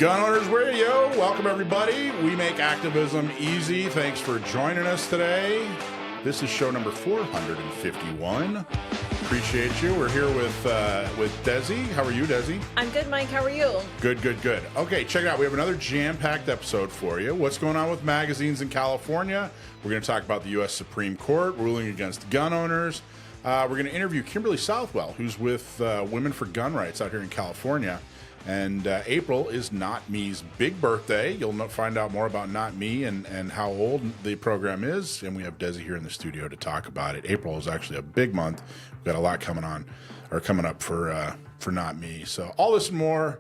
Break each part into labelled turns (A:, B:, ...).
A: Gun Owners Radio, welcome everybody. We make activism easy. Thanks for joining us today. This is show number 451. Appreciate you. We're here with Desi. How are you, Desi?
B: I'm good, Mike. How are you?
A: Good. Okay, check it out. We have another jam-packed episode for you. What's going on with magazines in California? We're going to talk about the U.S. Supreme Court ruling against gun owners. We're going to interview Kimberly Southwell, who's with Women for Gun Rights out here in California. And April is NotMe's big birthday. You'll find out more about NotMe and how old the program is. And we have Desi here in the studio to talk about it. April is actually a big month. We've got a lot coming up for NotMe. So all this and more,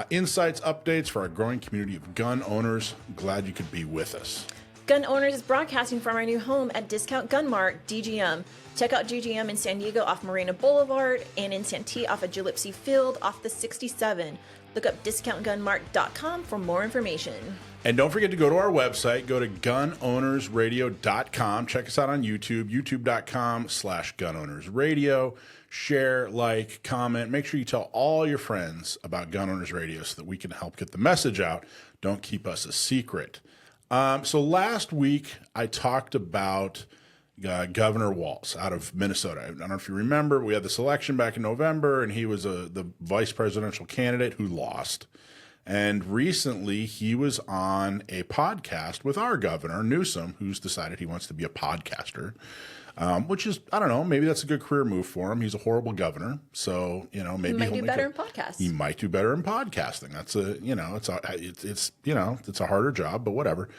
A: insights, updates for our growing community of gun owners. Glad you could be with us.
B: Gun Owners is broadcasting from our new home at Discount Gun Mart, DGM. Check out GGM in San Diego off Marina Boulevard and in Santee off of Gillespie Field off the 67. Look up discountgunmart.com for more information.
A: And don't forget to go to our website. Go to gunownersradio.com. Check us out on YouTube, youtube.com/gunownersradio. Share, like, comment. Make sure you tell all your friends about Gun Owners Radio so that we can help get the message out. Don't keep us a secret. So last week, I talked about Governor Walz out of Minnesota. I don't know if you remember, we had this election back in November, and he was the vice presidential candidate who lost. And recently, he was on a podcast with our governor, Newsom, who's decided he wants to be a podcaster, which is, I don't know, maybe that's a good career move for him. He's a horrible governor, so, maybe
B: he might do better in podcasts.
A: He might do better in podcasting. That's it's a harder job, but whatever.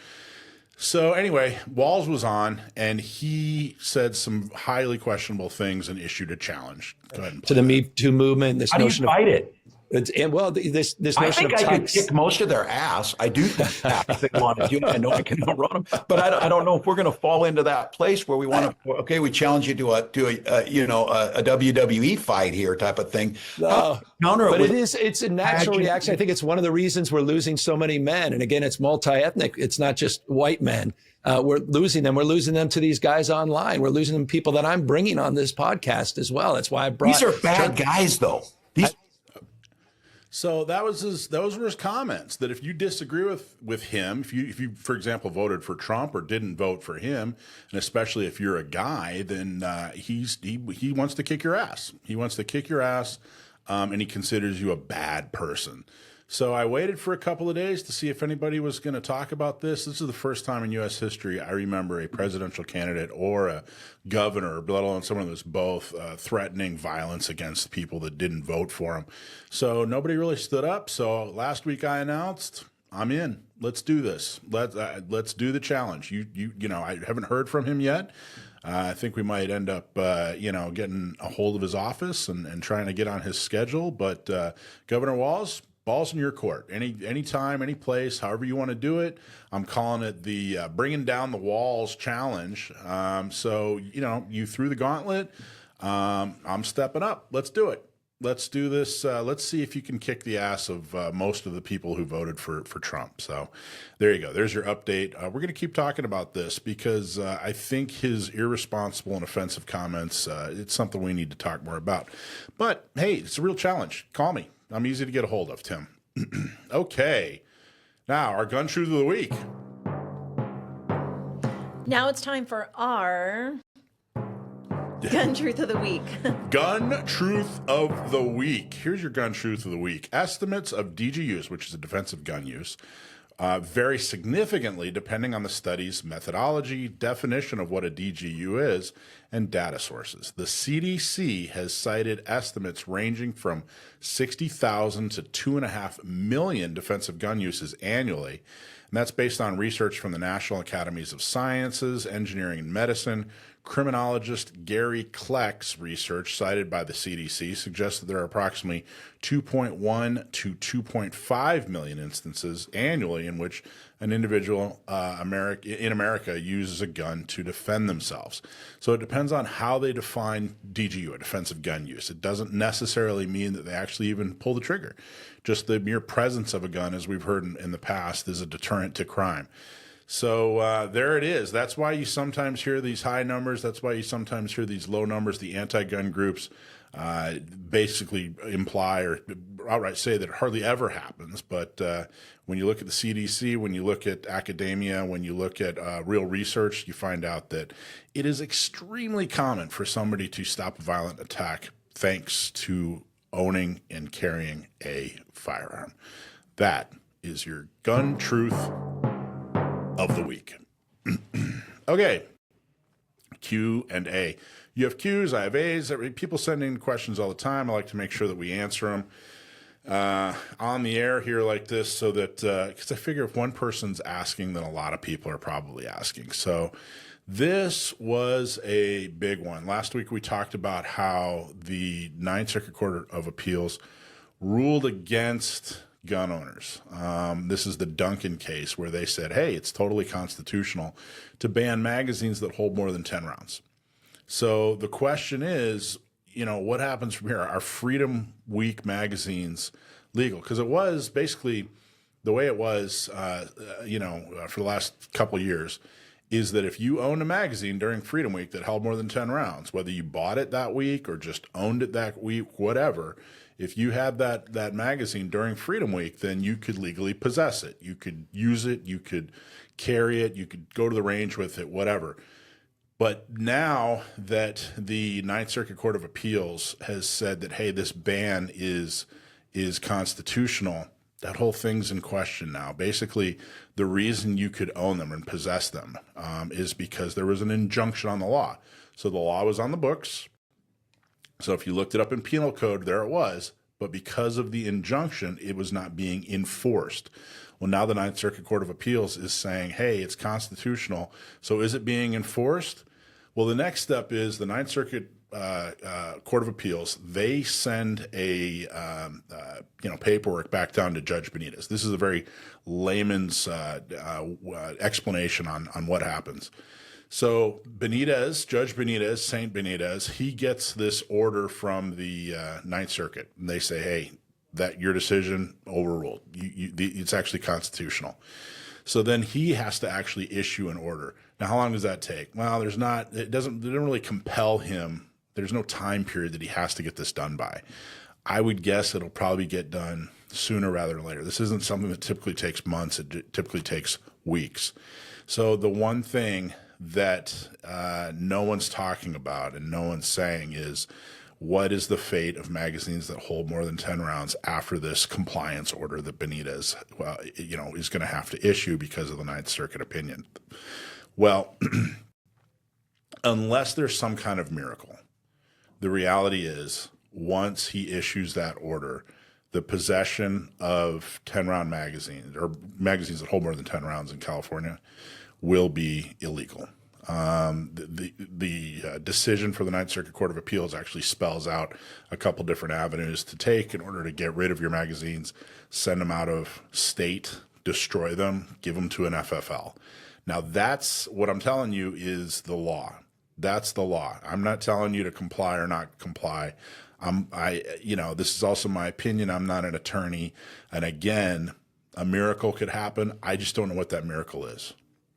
A: So anyway, Walz was on, and he said some highly questionable things and issued a challenge. Go ahead and
C: to the Me Too movement. This
D: How do you
C: notion
D: fight it?
C: this
D: I
C: notion
D: think
C: of
D: I could kick most of their ass. I do think that if they want to do it. I know I can outrun them, but I don't know if we're going to fall into that place where we want to. Okay, we challenge you to a WWE fight here type of thing.
C: Counter but it's a natural reaction. I think it's one of the reasons we're losing so many men. And again, it's multi-ethnic. It's not just white men. We're losing them. We're losing them to these guys online. We're losing them people that I'm bringing on this podcast as well. That's why I brought.
D: These are bad guys, though.
A: So those were his comments, that if you disagree with him, if you, for example, voted for Trump or didn't vote for him, and especially if you're a guy, then he wants to kick your ass. He wants to kick your ass, and he considers you a bad person. So I waited for a couple of days to see if anybody was going to talk about this. This is the first time in U.S. history I remember a presidential candidate or a governor, let alone someone who's both, threatening violence against people that didn't vote for him. So nobody really stood up. So last week I announced, I'm in. Let's do this. Let's do the challenge. I haven't heard from him yet. I think we might end up, getting a hold of his office and trying to get on his schedule. But Governor Walz, ball's in your court. Any time, any place, however you want to do it. I'm calling it the Bringing Down the Walls Challenge. So, you threw the gauntlet. I'm stepping up. Let's do it. Let's do this. Let's see if you can kick the ass of most of the people who voted for Trump. So there you go. There's your update. We're going to keep talking about this because I think his irresponsible and offensive comments, it's something we need to talk more about. But, hey, it's a real challenge. Call me. I'm easy to get a hold of, Tim. Okay. Now, our gun truth of the week.
B: Now it's time for our gun truth of the week.
A: Gun truth of the week. Here's your gun truth of the week. Estimates of DGUs, which is a defensive gun use, vary significantly depending on the study's methodology, definition of what a DGU is, and data sources. The CDC has cited estimates ranging from 60,000 to 2.5 million defensive gun uses annually, and that's based on research from the National Academies of Sciences, Engineering and Medicine. Criminologist Gary Kleck's research cited by the CDC suggests that there are approximately 2.1 to 2.5 million instances annually in which an individual in America uses a gun to defend themselves. So it depends on how they define DGU, a defensive gun use. It doesn't necessarily mean that they actually even pull the trigger. Just the mere presence of a gun, as we've heard in the past, is a deterrent to crime. So there it is. That's why you sometimes hear these high numbers. That's why you sometimes hear these low numbers. The anti-gun groups basically imply outright say that it hardly ever happens, but when you look at the CDC, when you look at academia, when you look at real research, you find out that it is extremely common for somebody to stop a violent attack thanks to owning and carrying a firearm. That is your gun truth of the week. Okay, Q&A. You have Q's, I have A's. People send in questions all the time. I like to make sure that we answer them on the air here like this, so that because I figure if one person's asking, then a lot of people are probably asking. So this was a big one. Last week we talked about how the Ninth Circuit Court of Appeals ruled against gun owners. This is the Duncan case where they said, hey, it's totally constitutional to ban magazines that hold more than 10 rounds. So the question is, what happens from here? Are Freedom Week magazines legal? Because it was basically the way it was, for the last couple of years, is that if you owned a magazine during Freedom Week that held more than 10 rounds, whether you bought it that week or just owned it that week, whatever, if you had that magazine during Freedom Week, then you could legally possess it. You could use it. You could carry it. You could go to the range with it, whatever. But now that the Ninth Circuit Court of Appeals has said that, hey, this ban is constitutional, that whole thing's in question now. Basically, the reason you could own them and possess them is because there was an injunction on the law. So the law was on the books. So if you looked it up in penal code, there it was. But because of the injunction, it was not being enforced. Well, now the Ninth Circuit Court of Appeals is saying, hey, it's constitutional. So is it being enforced? Well, the next step is the Ninth Circuit Court of Appeals. They send a paperwork back down to Judge Benitez. This is a very layman's explanation on what happens. So Judge Benitez, Saint Benitez, he gets this order from the Ninth Circuit, and they say, hey, that your decision overruled. It's actually constitutional. So then he has to actually issue an order. Now, how long does that take? Well, it doesn't really compel him. There's no time period that he has to get this done by. I would guess it'll probably get done sooner rather than later. This isn't something that typically takes months. It typically takes weeks. So the one thing that no one's talking about and no one's saying is, what is the fate of magazines that hold more than 10 rounds after this compliance order that Benitez, is going to have to issue because of the Ninth Circuit opinion? Well, unless there's some kind of miracle, the reality is once he issues that order, the possession of 10-round magazines or magazines that hold more than 10 rounds in California will be illegal. The decision for the Ninth Circuit Court of Appeals actually spells out a couple different avenues to take in order to get rid of your magazines, send them out of state, destroy them, give them to an FFL. Now, that's what I'm telling you is the law. That's the law. I'm not telling you to comply or not comply. This is also my opinion. I'm not an attorney. And again, a miracle could happen. I just don't know what that miracle is.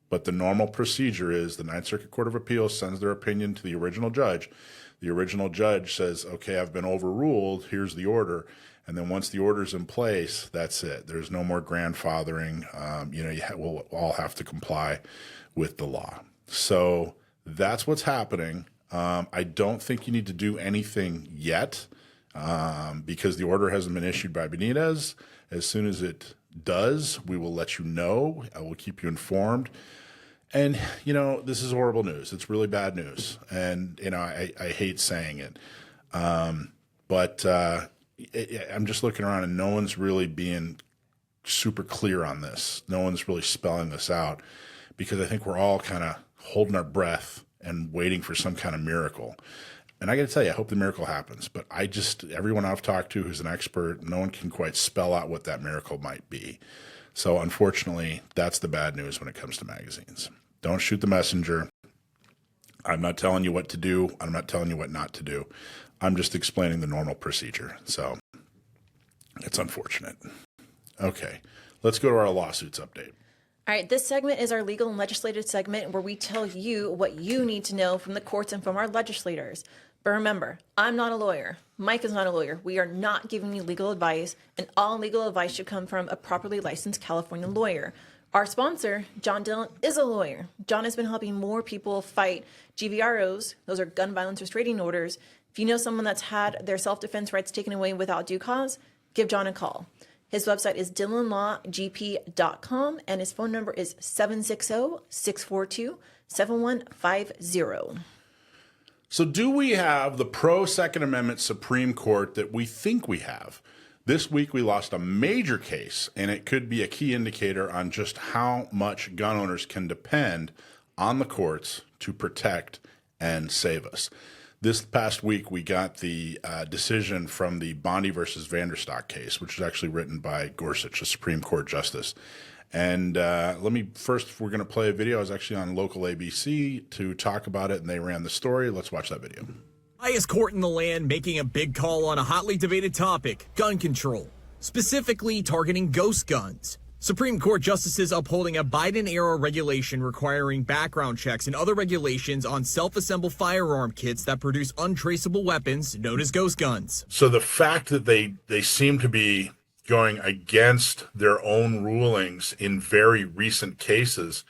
A: But the normal procedure is the Ninth Circuit Court of Appeals sends their opinion to the original judge. The original judge says, okay, I've been overruled. Here's the order. And then once the order's in place, that's it. There's no more grandfathering. We'll all have to comply with the law. So that's what's happening. I don't think you need to do anything yet because the order hasn't been issued by Benitez. As soon as it does, we will let you know. I will keep you informed. And, this is horrible news. It's really bad news. And, I hate saying it. But I'm just looking around and no one's really being super clear on this. No one's really spelling this out because I think we're all kind of holding our breath and waiting for some kind of miracle. And I got to tell you, I hope the miracle happens. But everyone I've talked to who's an expert, no one can quite spell out what that miracle might be. So unfortunately, that's the bad news when it comes to magazines. Don't shoot the messenger. I'm not telling you what to do. I'm not telling you what not to do. I'm just explaining the normal procedure. So it's unfortunate. Okay, let's go to our lawsuits update.
B: All right, this segment is our legal and legislative segment where we tell you what you need to know from the courts and from our legislators. But remember, I'm not a lawyer. Mike is not a lawyer. We are not giving you legal advice, and all legal advice should come from a properly licensed California lawyer. Our sponsor, John Dillon, is a lawyer. John has been helping more people fight GVROs. Those are gun violence restraining orders. If you know someone that's had their self-defense rights taken away without due cause, give John a call. His website is DillonLawGP.com, and his phone number is 760-642-7150.
A: So do we have the pro-Second Amendment Supreme Court that we think we have? This week we lost a major case, and it could be a key indicator on just how much gun owners can depend on the courts to protect and save us. This past week we got the decision from the Bondi versus Vanderstalk case, which is actually written by Gorsuch, a Supreme Court justice. And we're going to play a video. I was actually on local ABC to talk about it, and they ran the story. Let's watch that video.
E: Highest court in the land making a big call on a hotly debated topic, gun control, specifically targeting ghost guns. Supreme Court justices upholding a Biden-era regulation requiring background checks and other regulations on self-assembled firearm kits that produce untraceable weapons known as ghost guns.
A: So the fact that they seem to be going against their own rulings in very recent cases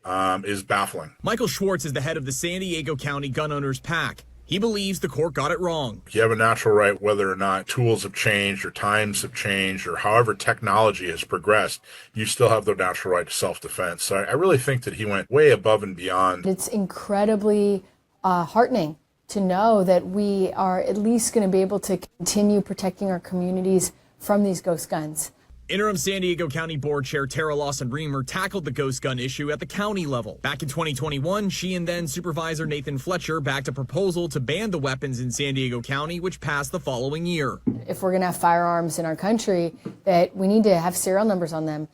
A: is baffling.
E: Michael Schwartz is the head of the San Diego County Gun Owners PAC. He believes the court got it wrong.
A: You have a natural right, whether or not tools have changed or times have changed or however technology has progressed, you still have the natural right to self-defense. So I really think that he went way above and beyond.
F: It's incredibly heartening to know that we are at least going to be able to continue protecting our communities from these ghost guns.
E: Interim San Diego County Board Chair Tara Lawson-Reamer tackled the ghost gun issue at the county level. Back in 2021, she and then Supervisor Nathan Fletcher backed a proposal to ban the weapons in San Diego County, which passed the following year.
F: If we're going to have firearms in our country, that we need to have serial numbers on them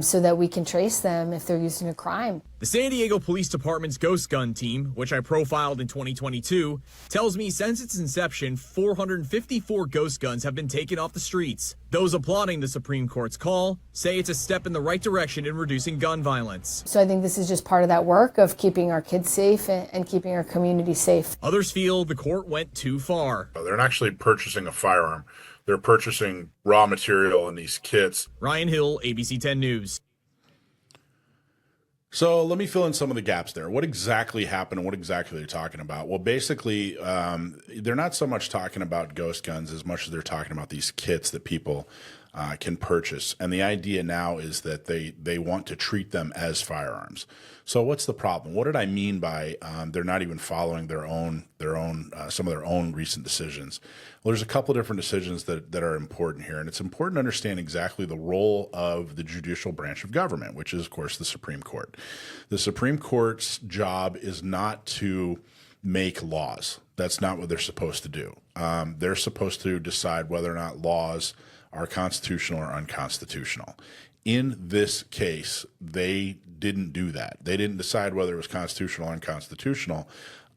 F: so that we can trace them if they're used in a crime.
E: The San Diego Police Department's Ghost Gun team, which I profiled in 2022, tells me since its inception, 454 ghost guns have been taken off the streets. Those applauding the Supreme Court's call say it's a step in the right direction in reducing gun violence.
F: So I think this is just part of that work of keeping our kids safe and keeping our community safe.
E: Others feel the court went too far.
A: They're not actually purchasing a firearm. They're purchasing raw material in these kits.
E: Ryan Hill, ABC 10 News.
A: So let me fill in some of the gaps there. What exactly happened and what exactly they're talking about? Well, basically, they're not so much talking about ghost guns as much as they're talking about these kits that people can purchase. And the idea now is that they want to treat them as firearms. So what's the problem? What did I mean by they're not even following some of their own recent decisions? Well, there's a couple of different decisions that are important here, and it's important to understand exactly the role of the judicial branch of government, which is, of course, the Supreme Court. The Supreme Court's job is not to make laws. That's not what they're supposed to do. They're supposed to decide whether or not laws are constitutional or unconstitutional. In this case, they didn't do that. They didn't decide whether it was constitutional or unconstitutional.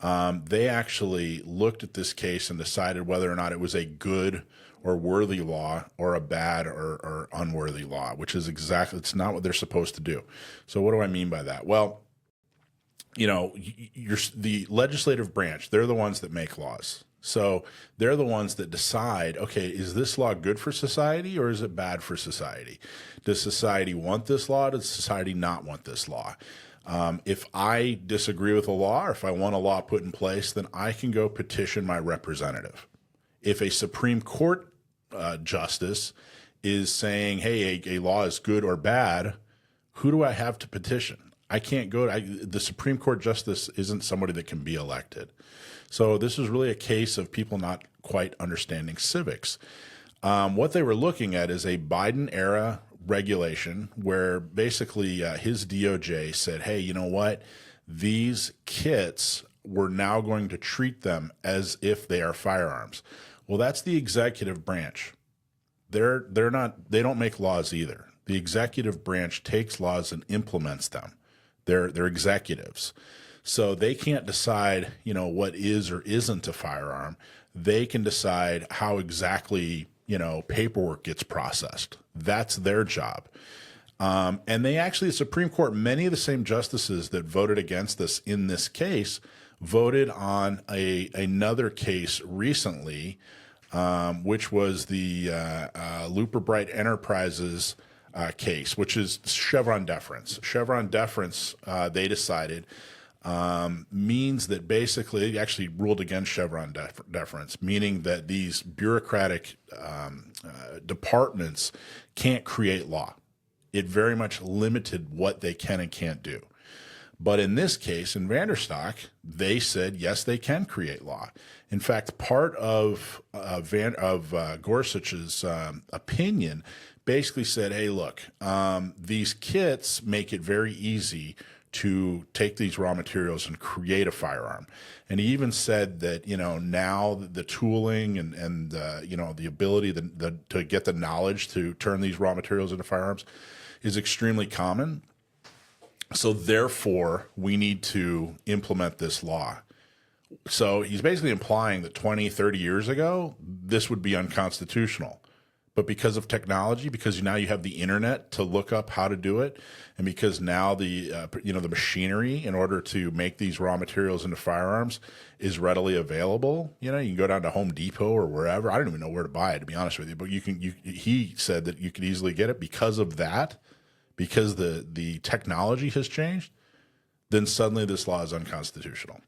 A: They actually looked at this case and decided whether or not it was a good or worthy law or a bad or unworthy law, which is it's not what they're supposed to do. So what do I mean by that? Well, you know, the legislative branch, they're the ones that make laws. So they're the ones that decide, okay, is this law good for society or is it bad for society? Does society want this law? Does society not want this law? If I disagree with a law or if I want a law put in place, then I can go petition my representative. If a Supreme Court justice is saying, hey, a law is good or bad, who do I have to petition? I can't go. The Supreme Court justice isn't somebody that can be elected. So this is really a case of people not quite understanding civics. What they were looking at is a Biden-era regulation where basically his DOJ said, hey, you know what? These kits, we're now going to treat them as if they are firearms. Well, that's the executive branch. They don't make laws either. The executive branch takes laws and implements them. They're executives. So they can't decide, you know, what is or isn't a firearm. They can decide how exactly, you know, paperwork gets processed. That's their job. And they actually, the Supreme Court, many of the same justices that voted against this in this case voted on another case recently, which was the Looper Bright Enterprises case, which is Chevron deference. Chevron deference, they decided, means that basically it actually ruled against Chevron deference, meaning that these bureaucratic departments can't create law. It very much limited what they can and can't do. But in this case, in Vanderstalk, they said, yes, they can create law. In fact, part of Gorsuch's opinion basically said, hey, look, these kits make it very easy to take these raw materials and create a firearm. And he even said that, now the tooling and the ability to get the knowledge to turn these raw materials into firearms is extremely common. So therefore, we need to implement this law. So he's basically implying that 20, 30 years ago, this would be unconstitutional. But because of technology, because now you have the internet to look up how to do it, and because now the machinery in order to make these raw materials into firearms is readily available. You can go down to Home Depot or wherever. I don't even know where to buy it, to be honest with you. But he said that you could easily get it because of that. Because the technology has changed, then suddenly this law is unconstitutional.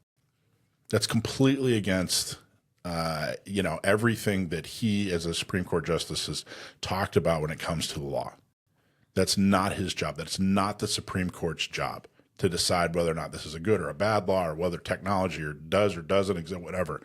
A: That's completely against, everything that he, as a Supreme Court justice, has talked about when it comes to the law. That's not his job. That's not the Supreme Court's job to decide whether or not this is a good or a bad law, or whether technology does or doesn't exist, whatever.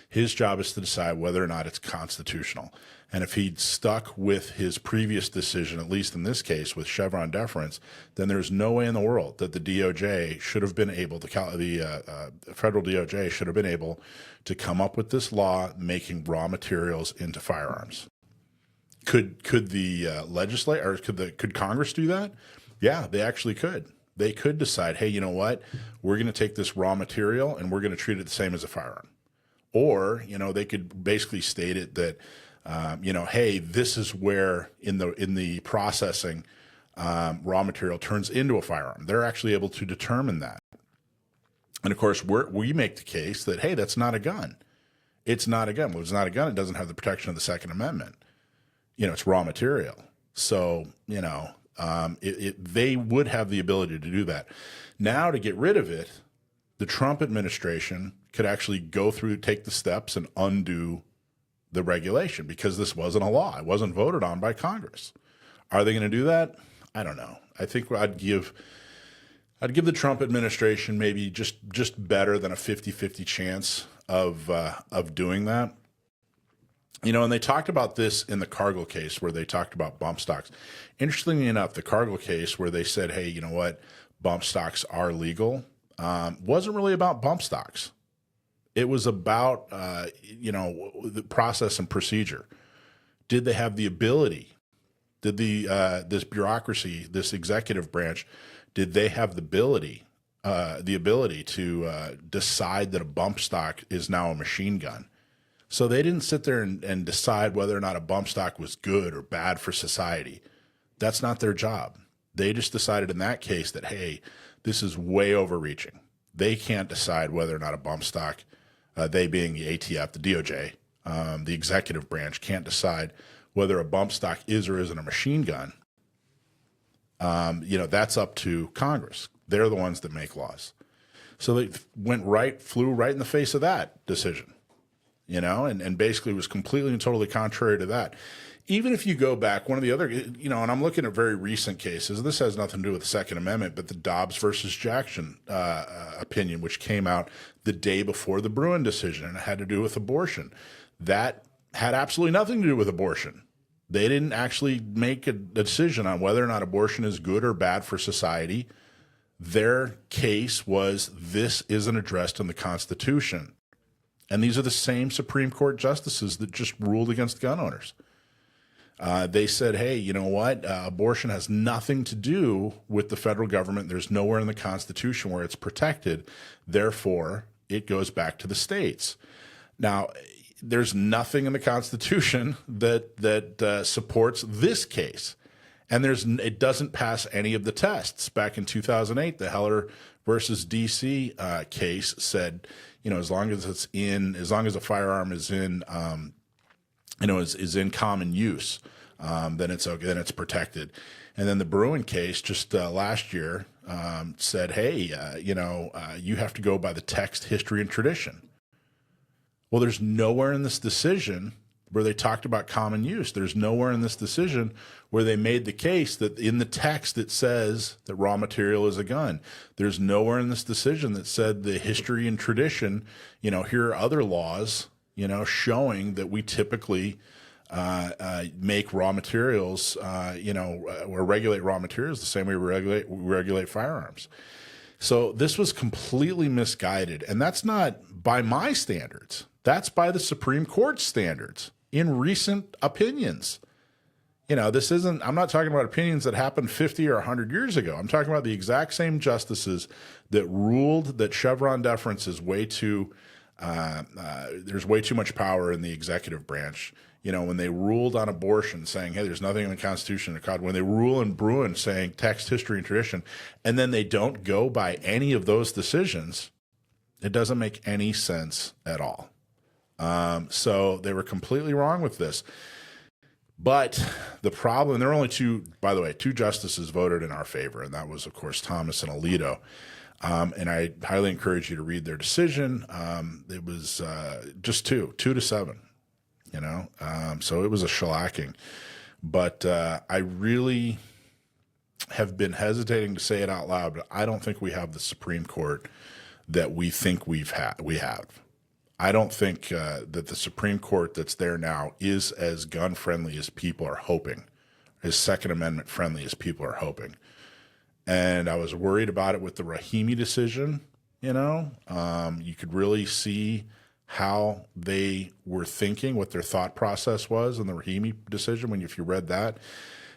A: His job is to decide whether or not it's constitutional. And if he'd stuck with his previous decision, at least in this case with Chevron deference, then there's no way in the world that the DOJ should have been able to, the federal DOJ should have been able to come up with this law making raw materials into firearms. Could the legislature, or could Congress do that? Yeah, they actually could. They could decide, hey, you know what? We're going to take this raw material and we're going to treat it the same as a firearm. Or, they could basically state it that, hey, this is where in the processing, raw material turns into a firearm. They're actually able to determine that. And of course, we make the case that, hey, that's not a gun. It's not a gun. Well, it's not a gun. It doesn't have the protection of the Second Amendment. It's raw material. So, they would have the ability to do that. Now, to get rid of it, the Trump administration could actually take the steps and undo the regulation, because this wasn't a law. It wasn't voted on by Congress. Are they going to do that? I don't know. I think I'd give the Trump administration maybe just better than a 50-50 chance of doing that. And they talked about this in the Cargill case where they talked about bump stocks. Interestingly enough, the Cargill case where they said, hey, you know what, bump stocks are legal, wasn't really about bump stocks. It was about, the process and procedure. Did they have the ability? Did this bureaucracy, this executive branch, did they have the ability to decide that a bump stock is now a machine gun? So they didn't sit there and decide whether or not a bump stock was good or bad for society. That's not their job. They just decided in that case that, hey, this is way overreaching. They can't decide whether or not a bump stock, they being the ATF, the DOJ, the executive branch, can't decide whether a bump stock is or isn't a machine gun. That's up to Congress. They're the ones that make laws. So they flew right in the face of that decision, and basically was completely and totally contrary to that. Even if you go back, one of the other, and I'm looking at very recent cases, this has nothing to do with the Second Amendment, but the Dobbs versus Jackson opinion, which came out the day before the Bruin decision, and it had to do with abortion. That had absolutely nothing to do with abortion. They didn't actually make a decision on whether or not abortion is good or bad for society. Their case was, this isn't addressed in the Constitution. And these are the same Supreme Court justices that just ruled against gun owners. They said, hey, you know what? Abortion has nothing to do with the federal government. There's nowhere in the Constitution where it's protected. Therefore, it goes back to the states. Now, there's nothing in the Constitution that supports this case. And it doesn't pass any of the tests. Back in 2008, the Heller versus DC case said, as long as a firearm is in, is in common use, then it's okay, then it's protected. And then the Bruin case just last year said, hey, you have to go by the text, history, and tradition. Well, there's nowhere in this decision where they talked about common use. There's nowhere in this decision where they made the case that in the text it says that raw material is a gun. There's nowhere in this decision that said the history and tradition, here are other laws, showing that we typically make raw materials, or regulate raw materials the same way we regulate firearms. So this was completely misguided. And that's not by my standards. That's by the Supreme Court standards in recent opinions. This isn't, I'm not talking about opinions that happened 50 or 100 years ago. I'm talking about the exact same justices that ruled that Chevron deference is way too, there's way too much power in the executive branch. When they ruled on abortion saying, hey, there's nothing in the Constitution or Code, when they rule in Bruin saying text, history, and tradition, and then they don't go by any of those decisions, it doesn't make any sense at all. So they were completely wrong with this. But the problem, there are only two justices voted in our favor, and that was, of course, Thomas and Alito. And I highly encourage you to read their decision. It was just 2-7, so it was a shellacking. But I really have been hesitating to say it out loud, but I don't think we have the Supreme Court that we think we have. I don't think that the Supreme Court that's there now is as gun-friendly as people are hoping, as Second Amendment friendly as people are hoping. And I was worried about it with the Rahimi decision. You could really see how they were thinking, what their thought process was in the Rahimi decision if you read that.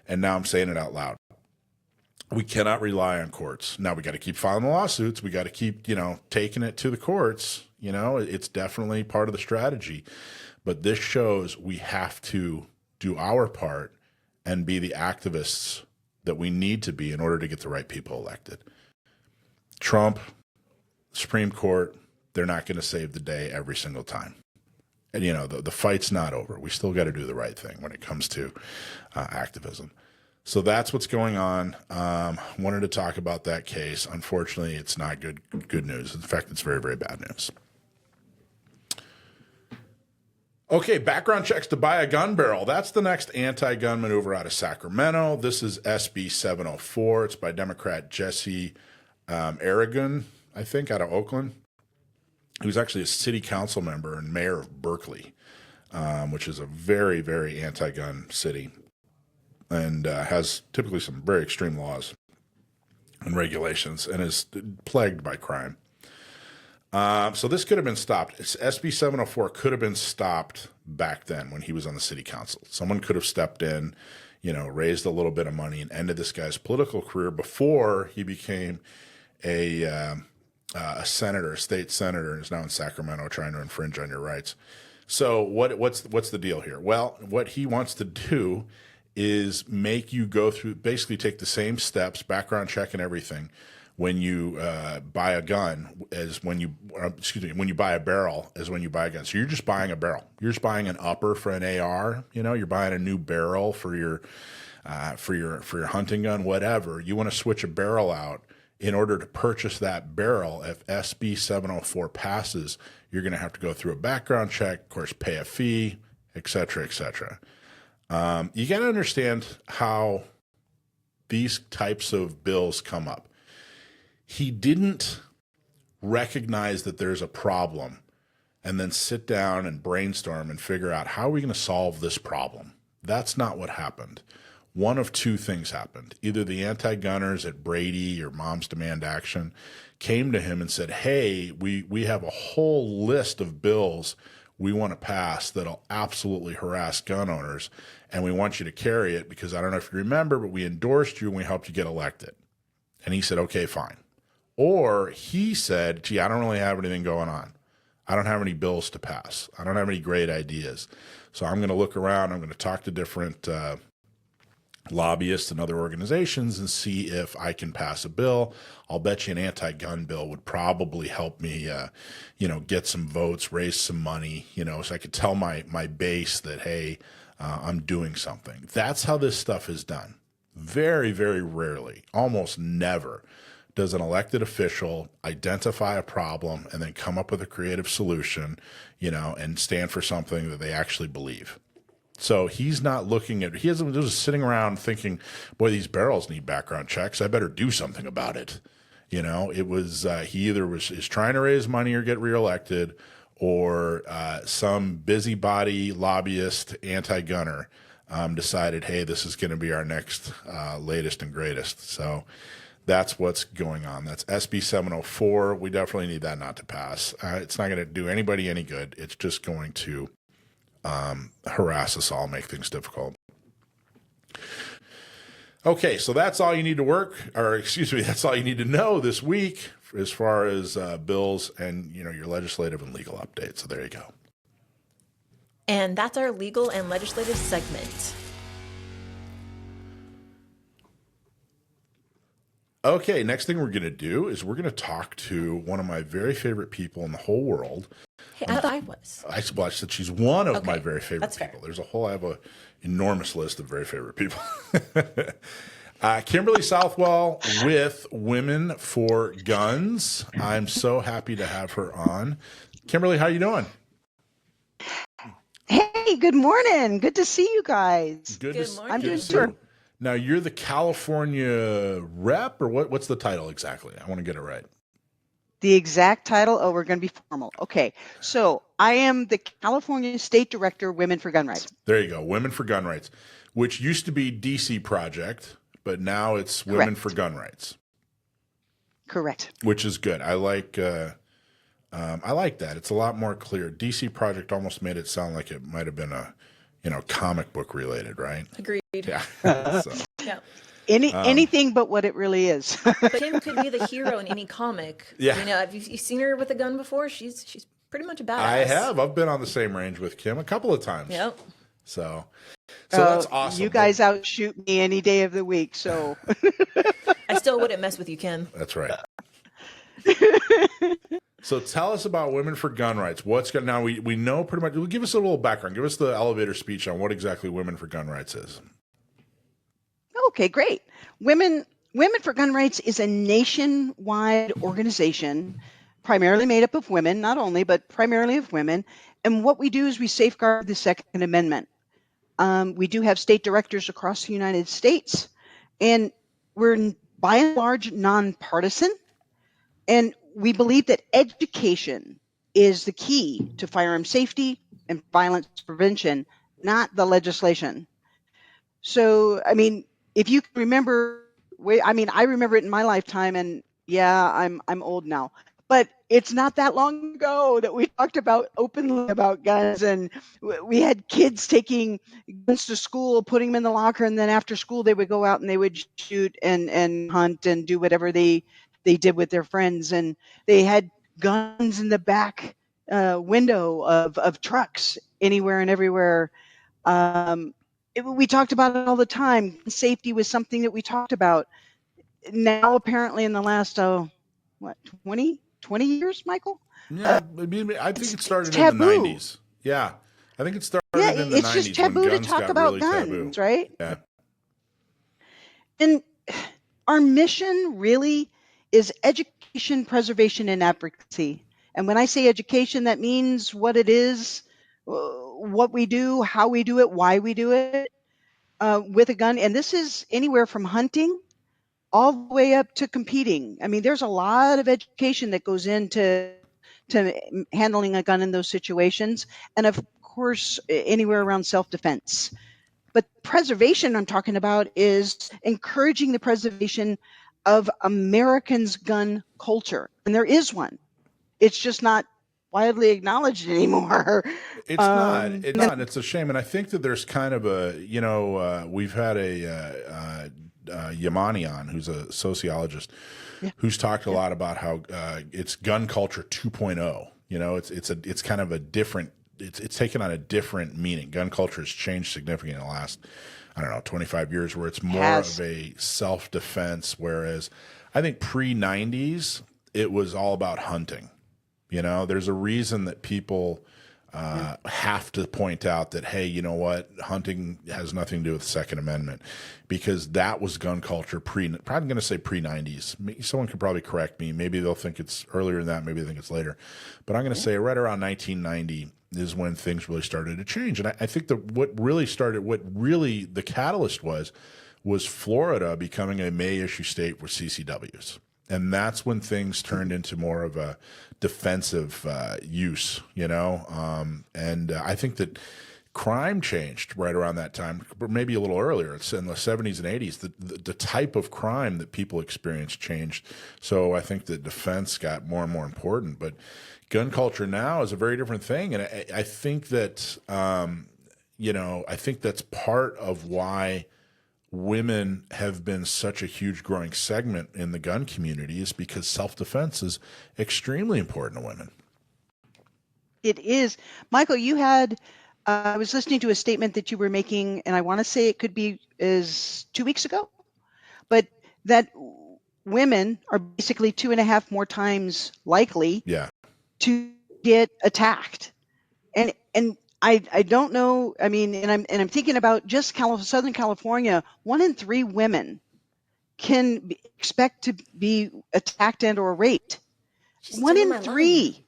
A: And now I'm saying it out loud. We cannot rely on courts. Now we got to keep filing the lawsuits. We got to keep, taking it to the courts. It's definitely part of the strategy. But this shows we have to do our part and be the activists that we need to be in order to get the right people elected. Trump, Supreme Court, they're not going to save the day every single time. And, the fight's not over. We still got to do the right thing when it comes to activism. So that's what's going on. Wanted to talk about that case. Unfortunately, it's not good news. In fact, it's very, very bad news. Okay, background checks to buy a gun barrel. That's the next anti-gun maneuver out of Sacramento. This is SB 704. It's by Democrat Jesse Aragon, I think, out of Oakland. He was actually a city council member and mayor of Berkeley, which is a very, very anti-gun city, and has typically some very extreme laws and regulations, and is plagued by crime. So this could have been stopped. SB 704 could have been stopped back then when he was on the city council. Someone could have stepped in, raised a little bit of money and ended this guy's political career before he became a senator, a state senator, and is now in Sacramento trying to infringe on your rights. So what's the deal here? Well, what he wants to do is make you go through, basically take the same steps, background check and everything, when you buy a gun as when you buy a barrel as when you buy a gun. So you're just buying a barrel. You're just buying an upper for an AR. You're buying a new barrel for your hunting gun, whatever. You want to switch a barrel out. In order to purchase that barrel, if SB 704 passes, you're going to have to go through a background check, of course, pay a fee, et cetera, et cetera. You got to understand how these types of bills come up. He didn't recognize that there's a problem and then sit down and brainstorm and figure out how are we going to solve this problem. That's not what happened. One of two things happened. Either the anti-gunners at Brady or Moms Demand Action came to him and said, hey, we have a whole list of bills we want to pass that'll absolutely harass gun owners, and we want you to carry it because I don't know if you remember, but we endorsed you and we helped you get elected. And he said, okay, fine. Or he said, gee, I don't really have anything going on. I don't have any bills to pass. I don't have any great ideas. So I'm going to look around. I'm going to talk to different lobbyists and other organizations and see if I can pass a bill. I'll bet you an anti-gun bill would probably help me, get some votes, raise some money, so I could tell my base that, hey, I'm doing something. That's how this stuff is done. Very, very rarely, almost never, does an elected official identify a problem and then come up with a creative solution, and stand for something that they actually believe. So he's not he isn't just sitting around thinking, boy, these barrels need background checks. I better do something about it. It was, he either is trying to raise money or get reelected, or some busybody lobbyist anti-gunner decided, hey, this is going to be our next latest and greatest. So that's what's going on. That's SB 704. We definitely need that not to pass. It's not going to do anybody any good. It's just going to harass us all, make things difficult. Okay, so that's all you need to that's all you need to know this week as far as bills and your legislative and legal updates. So there you go.
B: And that's our legal and legislative segment.
A: Okay, next thing we're going to do is we're going to talk to one of my very favorite people in the whole world.
B: Hey, I was.
A: I said she's one of my very favorite
B: that's
A: people.
B: fair.
A: I have an enormous list of very favorite people. Kimberly Southwell with Women for Guns. I'm so happy to have her on. Kimberly, how you doing?
G: Hey, good morning. Good to see you guys.
B: Good morning.
G: I'm doing good.
A: Now, you're the California rep, or what's the title exactly? I want to get it right.
G: The exact title? Oh, we're going to be formal. Okay. So I am the California State Director, Women for Gun Rights.
A: There you go. Women for Gun Rights, which used to be DC Project, but now it's Women for Gun Rights.
G: Correct.
A: Which is good. I like that. It's a lot more clear. DC Project almost made it sound like it might have been a, comic book related, right?
B: Agreed.
A: Yeah.
B: Yeah.
G: Anything but what it really is.
B: But Kim could be the hero in any comic.
A: Yeah.
B: Have you seen her with a gun before? She's pretty much a badass.
A: I have. I've been on the same range with Kim a couple of times.
B: Yep.
A: So that's awesome.
G: You guys outshoot me any day of the week. So
B: I still wouldn't mess with you, Kim.
A: That's right. So tell us about Women for Gun Rights. Now we know pretty much. Give us a little background. Give us the elevator speech on what exactly Women for Gun Rights is.
G: Okay, great. Women for Gun Rights is a nationwide organization primarily made up of women, not only, but primarily of women. And what we do is we safeguard the Second Amendment. We do have state directors across the United States, and we're by and large nonpartisan. And we believe that education is the key to firearm safety and violence prevention, not the legislation. So, if you can remember, I remember it in my lifetime, and yeah, I'm old now, but it's not that long ago that we talked about openly about guns, and we had kids taking guns to school, putting them in the locker, and then after school they would go out and they would shoot and hunt and do whatever they did with their friends, and they had guns in the back window of trucks anywhere and everywhere. We talked about it all the time. Safety was something that we talked about. Now, apparently, in the last 20 years, Michael?
A: Yeah, I think it started
G: taboo.
A: in the 90s. Yeah, I think it started in the 90s.
G: It's just taboo to talk about guns, right?
A: Yeah.
G: And our mission really is education, preservation, and advocacy. And when I say education, that means what it is, what we do, how we do it, why we do it with a gun. And this is anywhere from hunting all the way up to competing. There's a lot of education that goes into handling a gun in those situations. And of course, anywhere around self-defense. But preservation I'm talking about is encouraging the preservation of Americans' gun culture. And there is one. It's just not widely acknowledged anymore.
A: It's not. It's a shame. And I think that there's kind of a, we've had a Yamani on, who's a sociologist, who's talked a lot about how it's gun culture 2.0. It's kind of a different it's taken on a different meaning. Gun culture has changed significantly in the last, I don't know, 25 years, where it's more of a self-defense, whereas I think pre-90s, it was all about hunting. You know, there's a reason that people have to point out that, hey, you know what, hunting has nothing to do with the Second Amendment, because that was gun culture probably going to say pre-90s. Someone could probably correct me. Maybe they'll think it's earlier than that. Maybe they think it's later. But I'm going to say right around 1990 is when things really started to change. And I think that what really the catalyst was Florida becoming a May issue state with CCWs. And that's when things turned into more of a defensive use, you know. And I think that crime changed right around that time, but maybe a little earlier. It's in the 70s and 80s. The type of crime that people experienced changed. So I think that defense got more and more important. But gun culture now is a very different thing. And I think that, I think that's part of why women have been such a huge growing segment in the gun community, is because self-defense is extremely important to women.
G: It is. Michael, you had, I was listening to a statement that you were making, and I want to say it could be is 2 weeks ago, but that women are basically 2.5 more times likely to get attacked. And I don't know. I mean, and I'm thinking about just Southern California. 1 in 3 women can expect to be attacked and or raped.
B: She's
G: 1 in
B: stealing my
G: 3.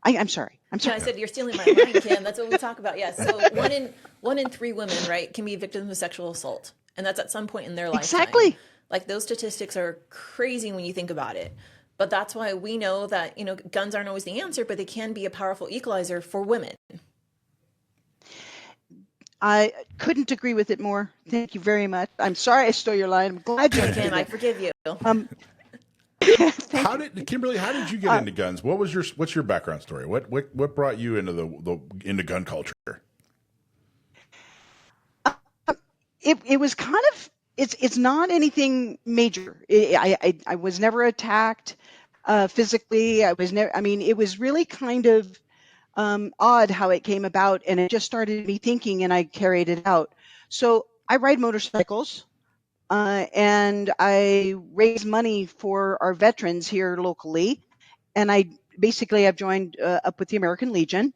G: I'm sorry.
B: Yeah, I said you're stealing my line, Kim. That's what we talk about. Yeah. So 1 in 3 women, right, can be victims of sexual assault, and that's at some point in their lifetime.
G: Exactly.
B: Like, those statistics are crazy when you think about it. But that's why we know that, you know, guns aren't always the answer, but they can be a powerful equalizer for women.
G: I couldn't agree with it more. Thank you very much. I'm sorry I stole your line. I'm glad you did.
B: Kim, I forgive you.
A: Kimberly, how did you get into guns? What's your background story? What brought you into into gun culture?
G: It was kind of, it's not anything major. I was never attacked physically. I was never. I mean, it was really kind of odd how it came about, and it just started me thinking, and I carried it out. So I ride motorcycles, and I raise money for our veterans here locally, and I've joined up with the American Legion,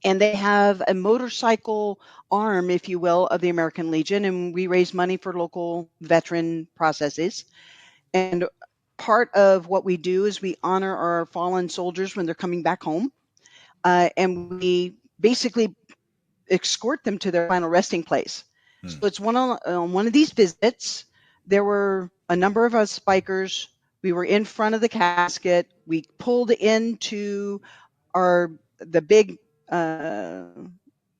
G: and they have a motorcycle arm, if you will, of the American Legion, and we raise money for local veteran processes. And part of what we do is we honor our fallen soldiers when they're coming back home. And we basically escort them to their final resting place. So it's one of these visits. There were a number of us bikers. We were in front of the casket. We pulled into the big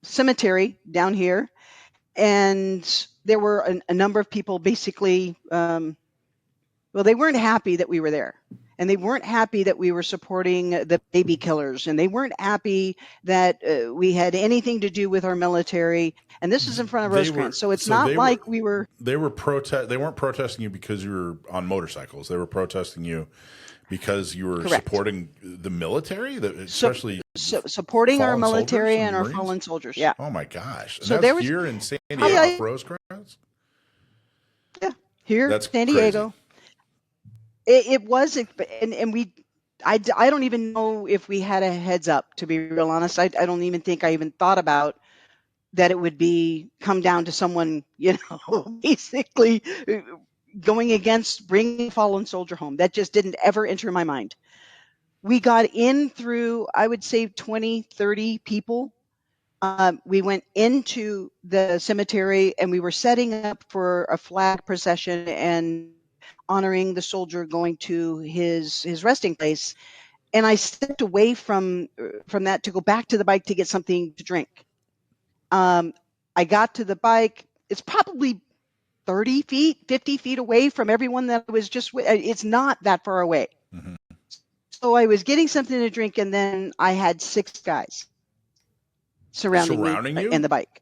G: cemetery down here, and there were a number of people basically. They weren't happy that we were there. And they weren't happy that we were supporting the baby killers, and they weren't happy that we had anything to do with our military. And this is in front of Rosecrans, so it's not like we were.
A: They weren't protesting you because you were on motorcycles. They were protesting you because you were supporting the military, especially
G: supporting our military and our fallen soldiers. Yeah.
A: Oh my gosh! And
G: so
A: that's here in San Diego, Rosecrans.
G: Yeah, here,
A: that's
G: San Diego.
A: Crazy.
G: It was, and I don't even know if we had a heads up, to be real honest. I don't even think I even thought about that it would come down to someone, basically going against bringing a fallen soldier home. That just didn't ever enter my mind. We got in through, I would say, 20, 30 people. We went into the cemetery, and we were setting up for a flag procession and honoring the soldier going to his resting place. And I stepped away from that to go back to the bike to get something to drink. I got to the bike. It's probably 30 feet, 50 feet away from everyone that I was just with. It's not that far away. Mm-hmm. So I was getting something to drink, and then I had 6 guys surrounding me and the bike.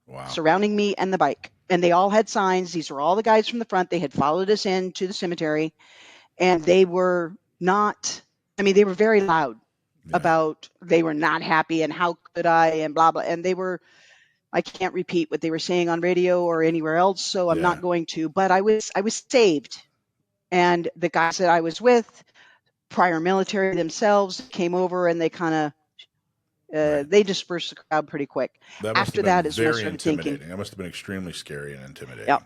A: Wow.
G: Surrounding me and the bike. And they all had signs. These were all the guys from the front. They had followed us into the cemetery, and they were not, they were very loud. about they were not happy and how could I and blah, blah. And I can't repeat what they were saying on radio or anywhere else, so I'm not going to, but I was saved. And the guys that I was with, prior military themselves, came over and they kind of, they dispersed the crowd pretty quick. After that is when I started thinking.
A: That must have been extremely scary and intimidating.
G: Yeah.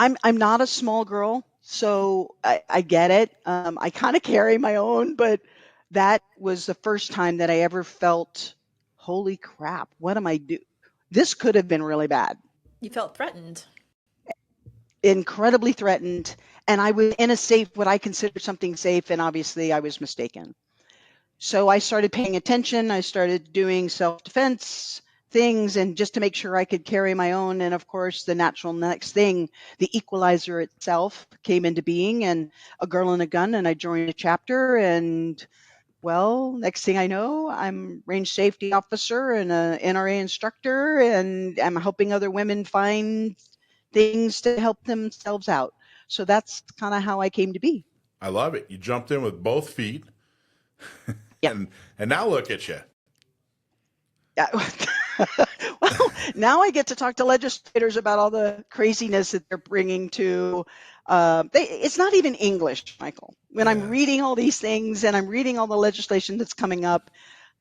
G: I'm not a small girl, so I get it. I kind of carry my own, but that was the first time that I ever felt, holy crap, what am I doing? This could have been really bad.
B: You felt threatened.
G: Incredibly threatened. And I was in what I considered something safe, and obviously I was mistaken. So I started paying attention. I started doing self-defense things, and just to make sure I could carry my own. And of course, the natural next thing, the equalizer itself came into being, and a girl and a gun, and I joined a chapter. And well, next thing I know, I'm range safety officer and a NRA instructor, and I'm helping other women find things to help themselves out. So that's kind of how I came to be.
A: I love it. You jumped in with both feet.
G: Yeah.
A: And now look at you.
G: Yeah. Well, now I get to talk to legislators about all the craziness that they're bringing to. It's not even English, Michael. When I'm reading all these things and I'm reading all the legislation that's coming up,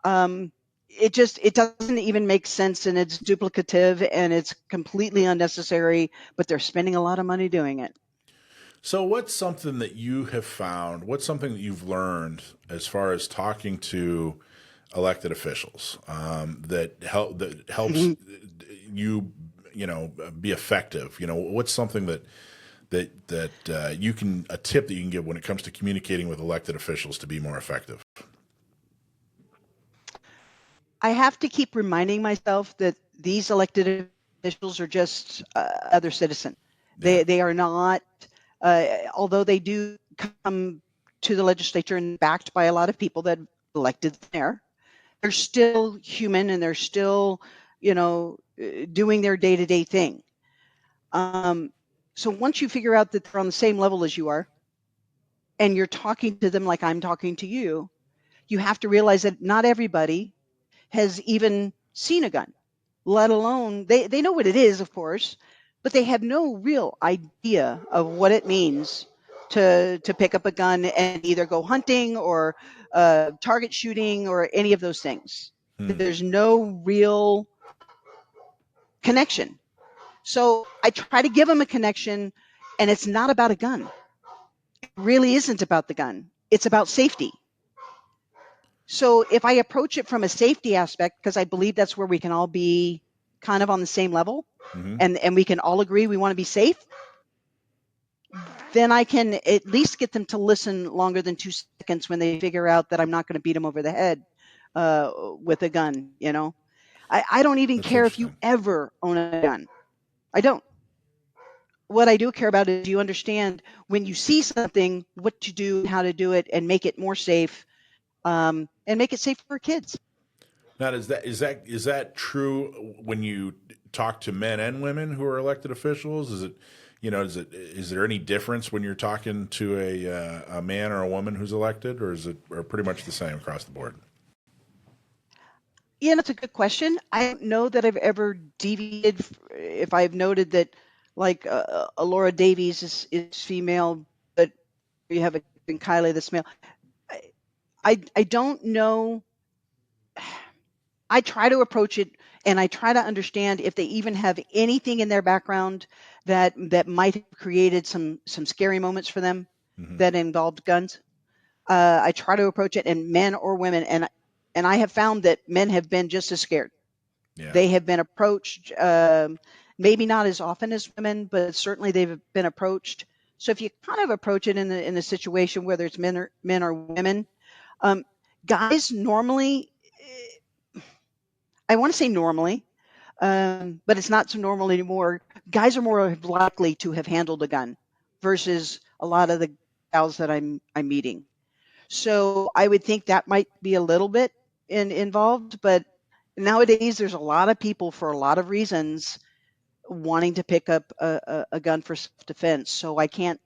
G: it doesn't even make sense, and it's duplicative and it's completely unnecessary. But they're spending a lot of money doing it.
A: So, what's something that you have found? What's something that you've learned as far as talking to elected officials that helps you be effective? What's something that you can, a tip that you can give when it comes to communicating with elected officials to be more effective?
G: I have to keep reminding myself that these elected officials are just other citizen. They are not, although they do come to the legislature and backed by a lot of people that elected there, they're still human, and they're still, doing their day-to-day thing. So once you figure out that they're on the same level as you are, and you're talking to them like I'm talking to you, you have to realize that not everybody has even seen a gun, let alone, they know what it is, of course, but they have no real idea of what it means to pick up a gun and either go hunting or target shooting or any of those things. There's no real connection. So I try to give them a connection, and it's not about a gun. It really isn't about the gun. It's about safety. So if I approach it from a safety aspect, because I believe that's where we can all be kind of on the same level, and we can all agree we want to be safe, then I can at least get them to listen longer than 2 seconds when they figure out that I'm not going to beat them over the head with a gun. I don't even care if you ever own a gun. I don't. What I do care about is, do you understand when you see something, what to do, how to do it, and make it more safe, and make it safe for kids.
A: Now, is that true when you talk to men and women who are elected officials? Is there any difference when you're talking to a man or a woman who's elected, or is it pretty much the same across the board?
G: Yeah, that's a good question. I don't know that I've ever deviated. If I've noted that, like Laura Davies is female, but you have Kylie that's male. I don't know. I try to approach it, and I try to understand if they even have anything in their background that might have created some scary moments for them that involved guns. I try to approach it, and men or women, and I have found that men have been just as scared. Yeah. They have been approached, maybe not as often as women, but certainly they've been approached. So if you kind of approach it in the situation, whether it's men or women, guys normally, I want to say normally, but it's not so normal anymore. Guys are more likely to have handled a gun versus a lot of the gals that I'm meeting. So I would think that might be a little bit involved, but nowadays there's a lot of people, for a lot of reasons, wanting to pick up a gun for self-defense. So I can't,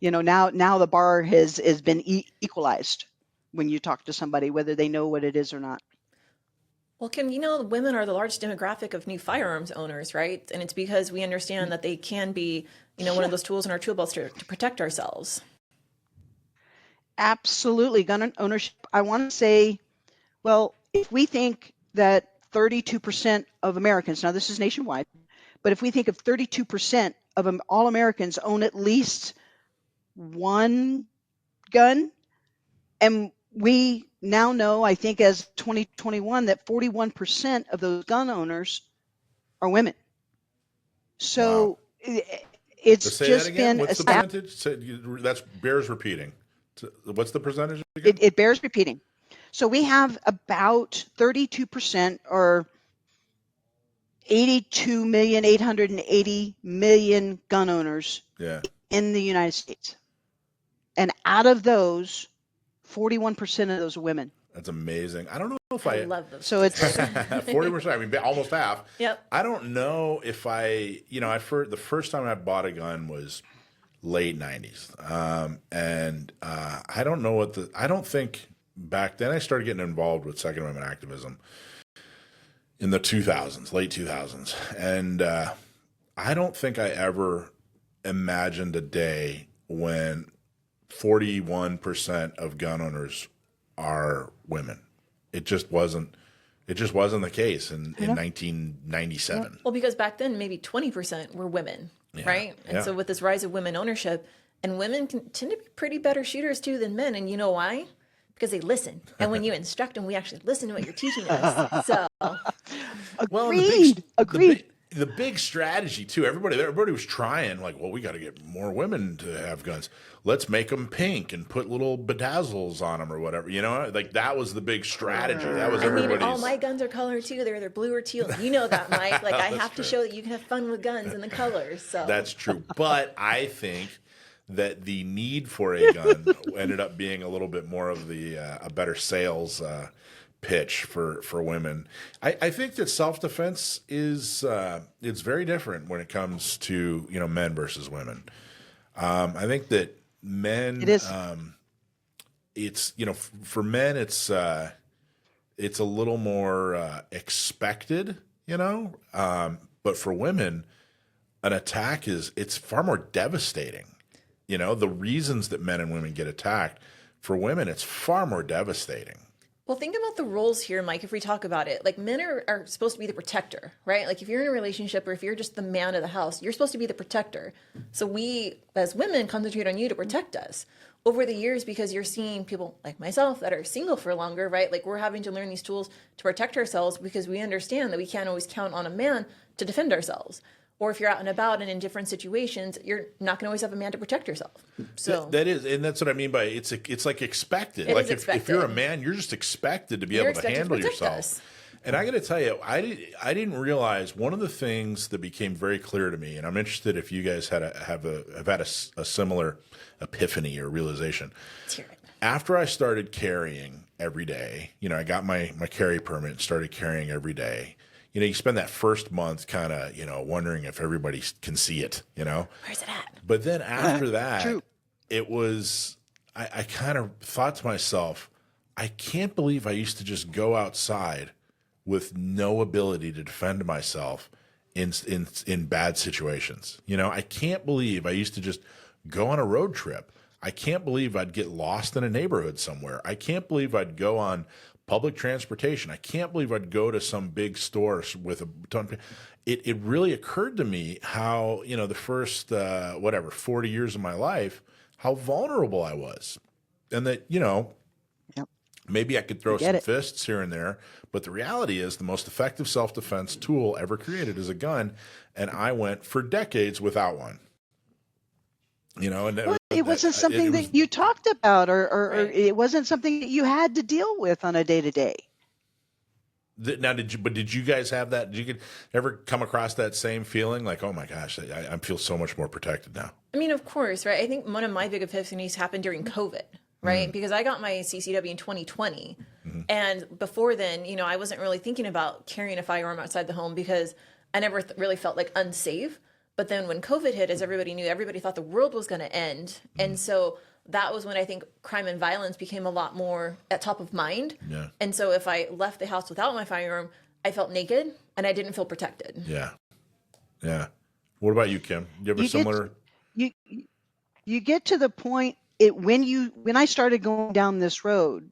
G: now the bar has been equalized. when you talk to somebody, whether they know what it is or not.
B: Well, Kim, you know, women are the largest demographic of new firearms owners, right? And it's because we understand that they can be, you know, one of those tools in our tool belts to protect ourselves.
G: Absolutely. Gun ownership. I want to say, well, if we think that 32% of Americans, now this is nationwide, but if we think of 32% of all Americans own at least one gun, and we now know, I think as 2021, that 41% of those gun owners are women. So it's
A: Say
G: just
A: that again.
G: been
A: What's the percentage? That's bears repeating. What's the percentage again?
G: It bears repeating. So we have about 32% or 82,880,000 gun owners in the United States. And out of those, 41% of those are women.
A: That's amazing. I don't know if
B: I love those.
G: So it's
A: 40%. I mean, almost half.
B: Yep.
A: I don't know if the first time I bought a gun was late 90s. And I don't know I don't think back then I started getting involved with Second Amendment activism in the 2000s, late 2000s. And I don't think I ever imagined a day when 41% of gun owners are women. It just wasn't the case in 1997.
B: Well, because back then maybe 20% were women, right? And so with this rise of women ownership, and women tend to be pretty better shooters too than men. And you know why? Because they listen. And when you instruct them, we actually listen to what you're teaching us. So
G: agreed.
A: The big strategy too. Everybody was trying, like, well, we got to get more women to have guns. Let's make them pink and put little bedazzles on them or whatever. You know, like that was the big strategy. That was everybody's.
B: All my guns are colored too. They're either blue or teal. You know that, Mike. Like I have to show that you can have fun with guns and the colors. So
A: that's true. But I think that the need for a gun ended up being a little bit more of a better sales pitch for women. I think that self-defense is it's very different when it comes to men versus women. I think that men,
G: it is.
A: It's for men it's a little more expected, but for women, an attack it's far more devastating. The reasons that men and women get attacked, for women it's far more devastating.
B: Well, think about the roles here, Mike, if we talk about it. Like, men are supposed to be the protector, right? Like, if you're in a relationship or if you're just the man of the house, you're supposed to be the protector. So we, as women, concentrate on you to protect us. Over the years, because you're seeing people like myself that are single for longer, right? Like, we're having to learn these tools to protect ourselves because we understand that we can't always count on a man to defend ourselves. Or if you're out and about and in different situations, you're not going to always have a man to protect yourself. So
A: that is, and that's what I mean by it's like expected.
B: It
A: like
B: is expected.
A: If you're a man, you're just expected to be able to handle yourself.
B: Us.
A: And I got to tell you, I didn't realize one of the things that became very clear to me, and I'm interested if you guys have had a similar epiphany or realization.
B: Let's hear it.
A: After I started carrying every day, I got my carry permit and started carrying every day. You spend that first month kind of, wondering if everybody can see it,
B: Where's it at?
A: But then after that,
G: True.
A: it was, I kind of thought to myself, I can't believe I used to just go outside with no ability to defend myself in bad situations. I can't believe I used to just go on a road trip. I can't believe I'd get lost in a neighborhood somewhere. I can't believe I'd go on public transportation. I can't believe I'd go to some big store with a ton of it really occurred to me how, the first, 40 years of my life, how vulnerable I was. And that, maybe I could throw some fists here and there. But the reality is the most effective self-defense tool ever created is a gun. And I went for decades without one. And
G: it wasn't something that you talked about, or it wasn't something that you had to deal with on a day-to-day.
A: Now, did you guys have that? Did you ever come across that same feeling? Like, oh my gosh, I feel so much more protected now.
B: I mean, of course, right? I think one of my big epiphanies happened during COVID, right? Mm-hmm. Because I got my CCW in 2020. Mm-hmm. And before then, I wasn't really thinking about carrying a firearm outside the home because I never really felt like unsafe. But then when COVID hit, as everybody knew, everybody thought the world was going to end. And so that was when I think crime and violence became a lot more at top of mind.
A: Yeah.
B: And so if I left the house without my firearm, I felt naked and I didn't feel protected.
A: Yeah. Yeah. What about you, Kim? You have a similar?
G: You get to the point when I started going down this road,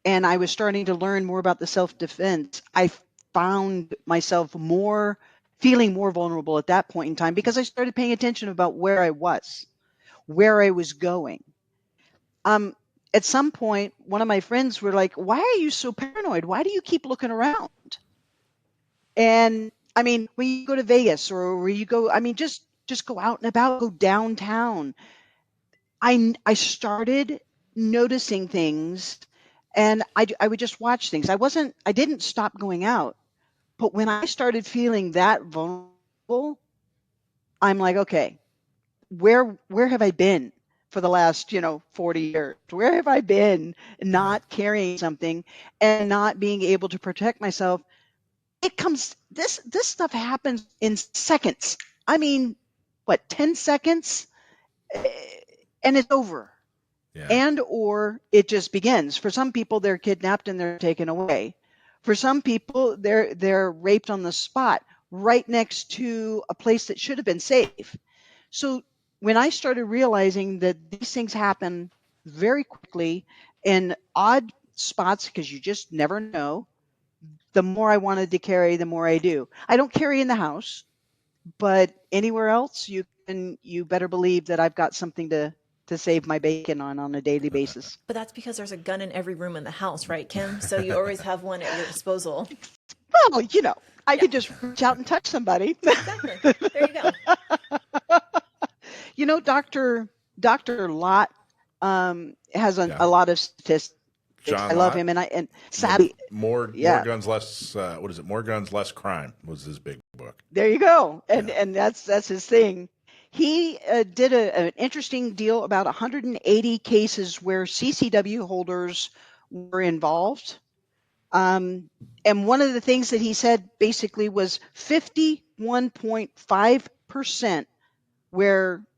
G: and I was starting to learn more about the self-defense, I found myself feeling more vulnerable at that point in time, because I started paying attention about where I was going. At some point, one of my friends were like, "Why are you so paranoid? Why do you keep looking around?" And I mean, when you go to Vegas or where you go, I mean, just go out and about, go downtown. I started noticing things, and I would just watch things. I didn't stop going out, but when I started feeling that vulnerable, I'm like, okay, where have I been for the last 40 years? Where have I been not carrying something and not being able to protect myself? This stuff happens in seconds. I mean, 10 seconds, and it's over.
A: Yeah.
G: And or it just begins. For some people, they're kidnapped and they're taken away. For some people, they're raped on the spot, right next to a place that should have been safe. So when I started realizing that these things happen very quickly in odd spots, because you just never know, the more I wanted to carry, the more I do. I don't carry in the house, but anywhere else, you better believe that I've got something to save my bacon on a daily basis.
B: But that's because there's a gun in every room in the house, right, Kim? So you always have one at your disposal.
G: Well, I could just reach out and touch somebody.
B: Exactly. There you go.
G: Dr. Lott has a lot of statistics.
A: John
G: I love
A: Lott?
G: him, and sadly,
A: More guns, less. What is it? More guns, less crime was his big book.
G: there you go, and that's his thing. He did an interesting deal about 180 cases where CCW holders were involved. And one of the things that he said basically was 51.5%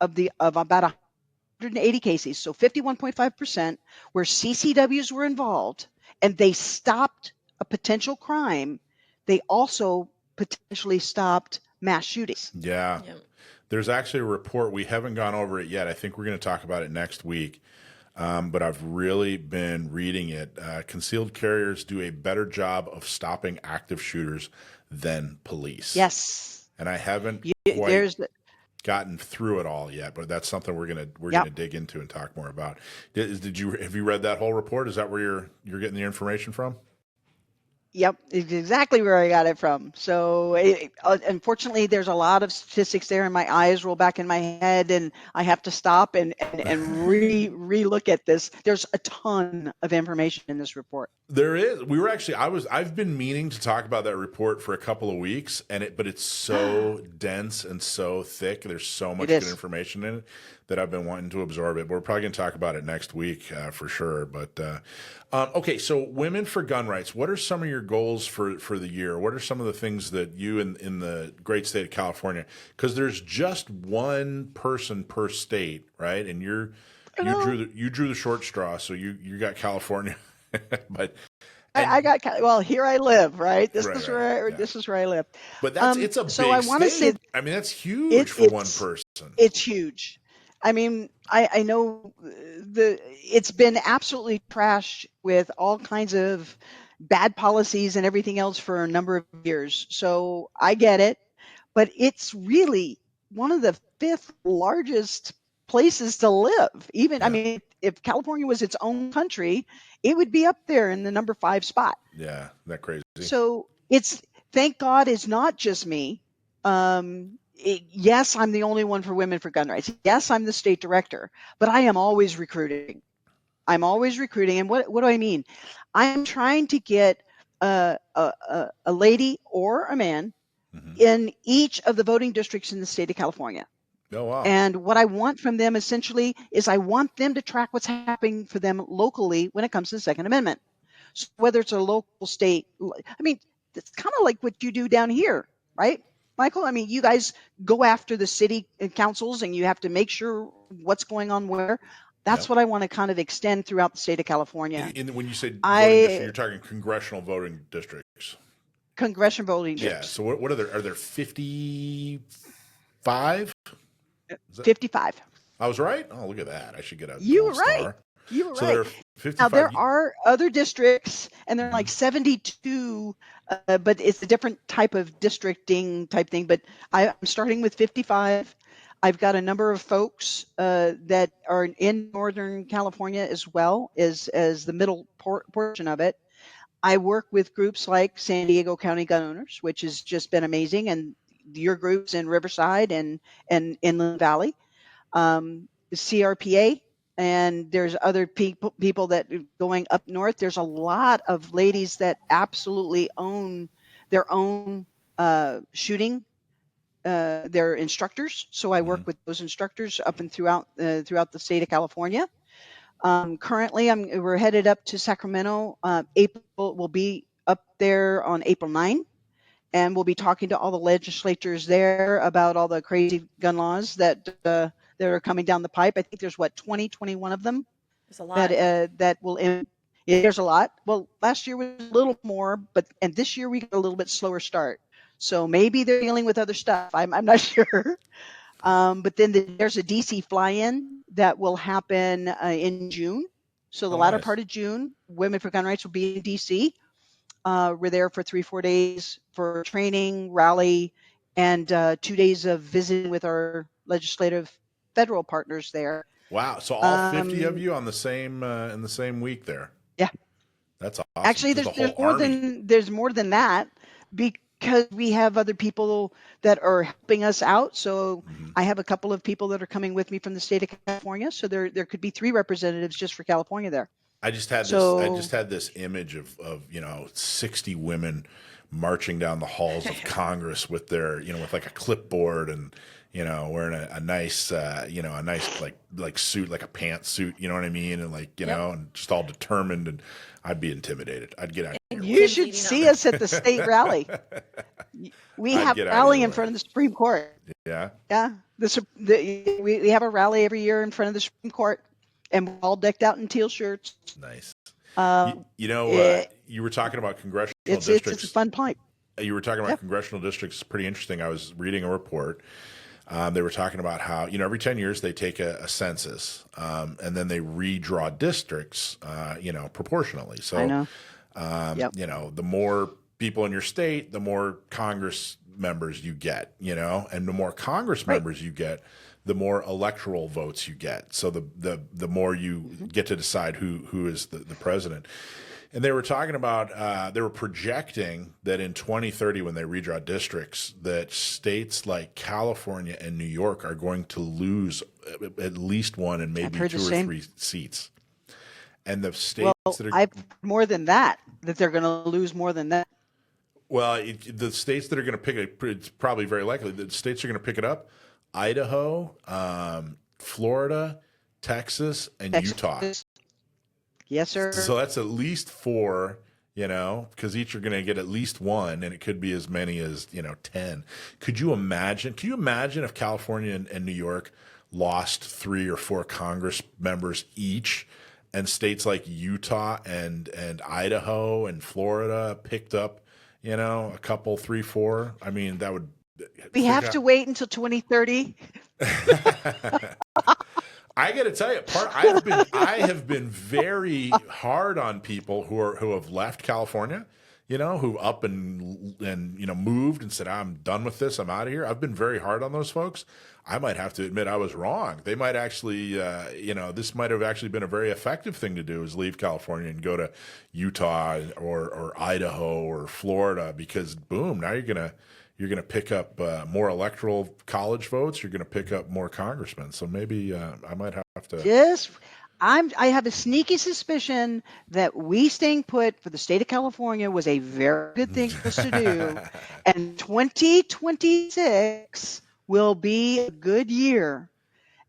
G: of about 180 cases, so 51.5% where CCWs were involved and they stopped a potential crime, they also potentially stopped mass shootings.
A: Yeah.
B: Yep.
A: There's actually a report. We haven't gone over it yet. I think we're going to talk about it next week. But I've really been reading it. Concealed carriers do a better job of stopping active shooters than police.
G: Yes.
A: And I haven't gotten through it all yet, but that's something we're gonna dig into and talk more about. Have you read that whole report? Is that where you're getting the information from?
G: Yep, it's exactly where I got it from. So unfortunately, there's a lot of statistics there, and my eyes roll back in my head, and I have to stop and re-look at this. There's a ton of information in this report.
A: There is. I've been meaning to talk about that report for a couple of weeks, but it's so dense and so thick. There's so much good information in it that I've been wanting to absorb it. But we're probably going to talk about it next week for sure. But okay, so Women for Gun Rights. What are some of your goals for the year? What are some of the things that you in the great state of California? Because there's just one person per state, right? And you drew the short straw, so you got California. But
G: here I live, right? This is where I live.
A: But it's a big
G: so I want to say,
A: I mean, that's huge for one person.
G: It's huge. I mean, I know it's been absolutely trashed with all kinds of bad policies and everything else for a number of years. So I get it, but it's really one of the 5th largest places to live. I mean, if California was its own country, it would be up there in the number 5 spot.
A: Yeah, that crazy.
G: So thank God it's not just me. Yes, I'm the only one for Women for Gun Rights. Yes, I'm the state director, but I am always recruiting. And what do I mean? I'm trying to get a lady or a man in each of the voting districts in the state of California.
A: Oh, wow.
G: And what I want from them essentially is I want them to track what's happening for them locally when it comes to the Second Amendment. So whether it's a local state, I mean, it's kind of like what you do down here, right, Michael? I mean, you guys go after the city councils and you have to make sure what's going on where. That's what I want to kind of extend throughout the state of California.
A: When you say voting district, you're talking congressional voting districts.
G: Congressional voting
A: Yeah.
G: districts.
A: So what are there? Are there 55?
G: 55.
A: I was right. Oh, look at that! I should get a
G: You
A: gold
G: were right.
A: star.
G: You were
A: So
G: right.
A: there are 55.
G: Now there are other districts, and they're like 72, but it's a different type of districting type thing. But I'm starting with 55. I've got a number of folks that are in Northern California as well as the middle portion of it. I work with groups like San Diego County Gun Owners, which has just been amazing, and your groups in Riverside and Inland Valley, CRPA, and there's other people that are going up north. There's a lot of ladies that absolutely own their own shooting. They're instructors, so I work with those instructors up and throughout the state of California. Currently, we're headed up to Sacramento. April will be up there on April 9, and we'll be talking to all the legislators there about all the crazy gun laws that are coming down the pipe. I think there's 21 of them.
B: There's a lot.
G: That will. Yeah, there's a lot. Well, last year was a little more, and this year we got a little bit slower start. So maybe they're dealing with other stuff. I'm not sure. But then there's a DC fly-in that will happen in June. So the latter part of June, Women for Gun Rights will be in DC. We're there for 3-4 days for training, rally, and 2 days of visiting with our legislative federal partners there.
A: Wow! So all 50 of you on the same in the same week there.
G: Yeah,
A: that's awesome.
G: Actually, there's more than that because we have other people that are helping us out. So I have a couple of people that are coming with me from the state of California. So there could be 3 representatives just for California there.
A: I just had this image of 60 women marching down the halls of Congress with their with like a clipboard and wearing a nice like suit, like a pantsuit, you know what I mean, and and just all determined, and I'd be intimidated. I'd get out of here.
G: You should see us at the state rally. We have a rally in front of the Supreme Court.
A: Yeah.
G: Yeah. We have a rally every year in front of the Supreme Court, and we're all decked out in teal shirts.
A: Nice. You were talking about congressional districts.
G: It's a fun point.
A: You were talking about congressional districts. It's pretty interesting. I was reading a report. They were talking about how, every 10 years they take a census, and then they redraw districts, proportionally. So, I know. The more people in your state, the more Congress members you get, and the more Congress members you get, the more electoral votes you get. So the more you get to decide who is the president. And they were talking about, they were projecting that in 2030, when they redraw districts, that states like California and New York are going to lose at least one and maybe 2 or 3 seats. And the states that are
G: I've more than that they're going to lose more than that.
A: Well, the states that are going to pick it, it's probably very likely the states are going to pick it up: Idaho, Florida, Texas, and Utah.
G: Yes, sir.
A: So that's at least 4, because each are going to get at least 1, and it could be as many as 10. Could you imagine? Can you imagine if California and New York lost 3 or 4 Congress members each, and states like Utah and Idaho and Florida picked up, a couple, 3, 4? I mean, that would.
G: We have to wait until 2030.
A: I got to tell you, I have been very hard on people who have left California, who up and moved and said, I'm done with this, I'm out of here. I've been very hard on those folks. I might have to admit I was wrong. They might actually, this might have actually been a very effective thing to do, is leave California and go to Utah or Idaho or Florida, because boom, now you're gonna pick up more electoral college votes. You're gonna pick up more congressmen. So maybe I might have to.
G: Yes, I have a sneaky suspicion that we staying put for the state of California was a very good thing for us to do, and 2026 will be a good year.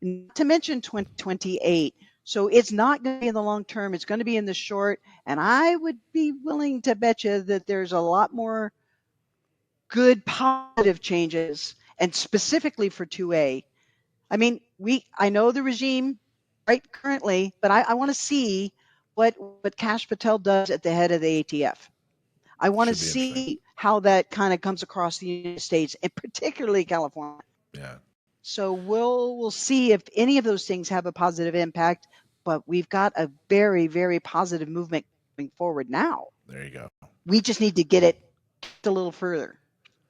G: Not to mention 2028. So it's not going to be in the long term. It's going to be in the short. And I would be willing to bet you that there's a lot more good positive changes, and specifically for 2A. I mean, I know the regime right currently, but I want to see what Kash Patel does at the head of the ATF. I want to
A: Should be interesting.
G: see how that kind of comes across the United States, and particularly California.
A: Yeah.
G: So we'll see if any of those things have a positive impact. But we've got a very, very positive movement going forward now.
A: There you go.
G: We just need to get it a little further.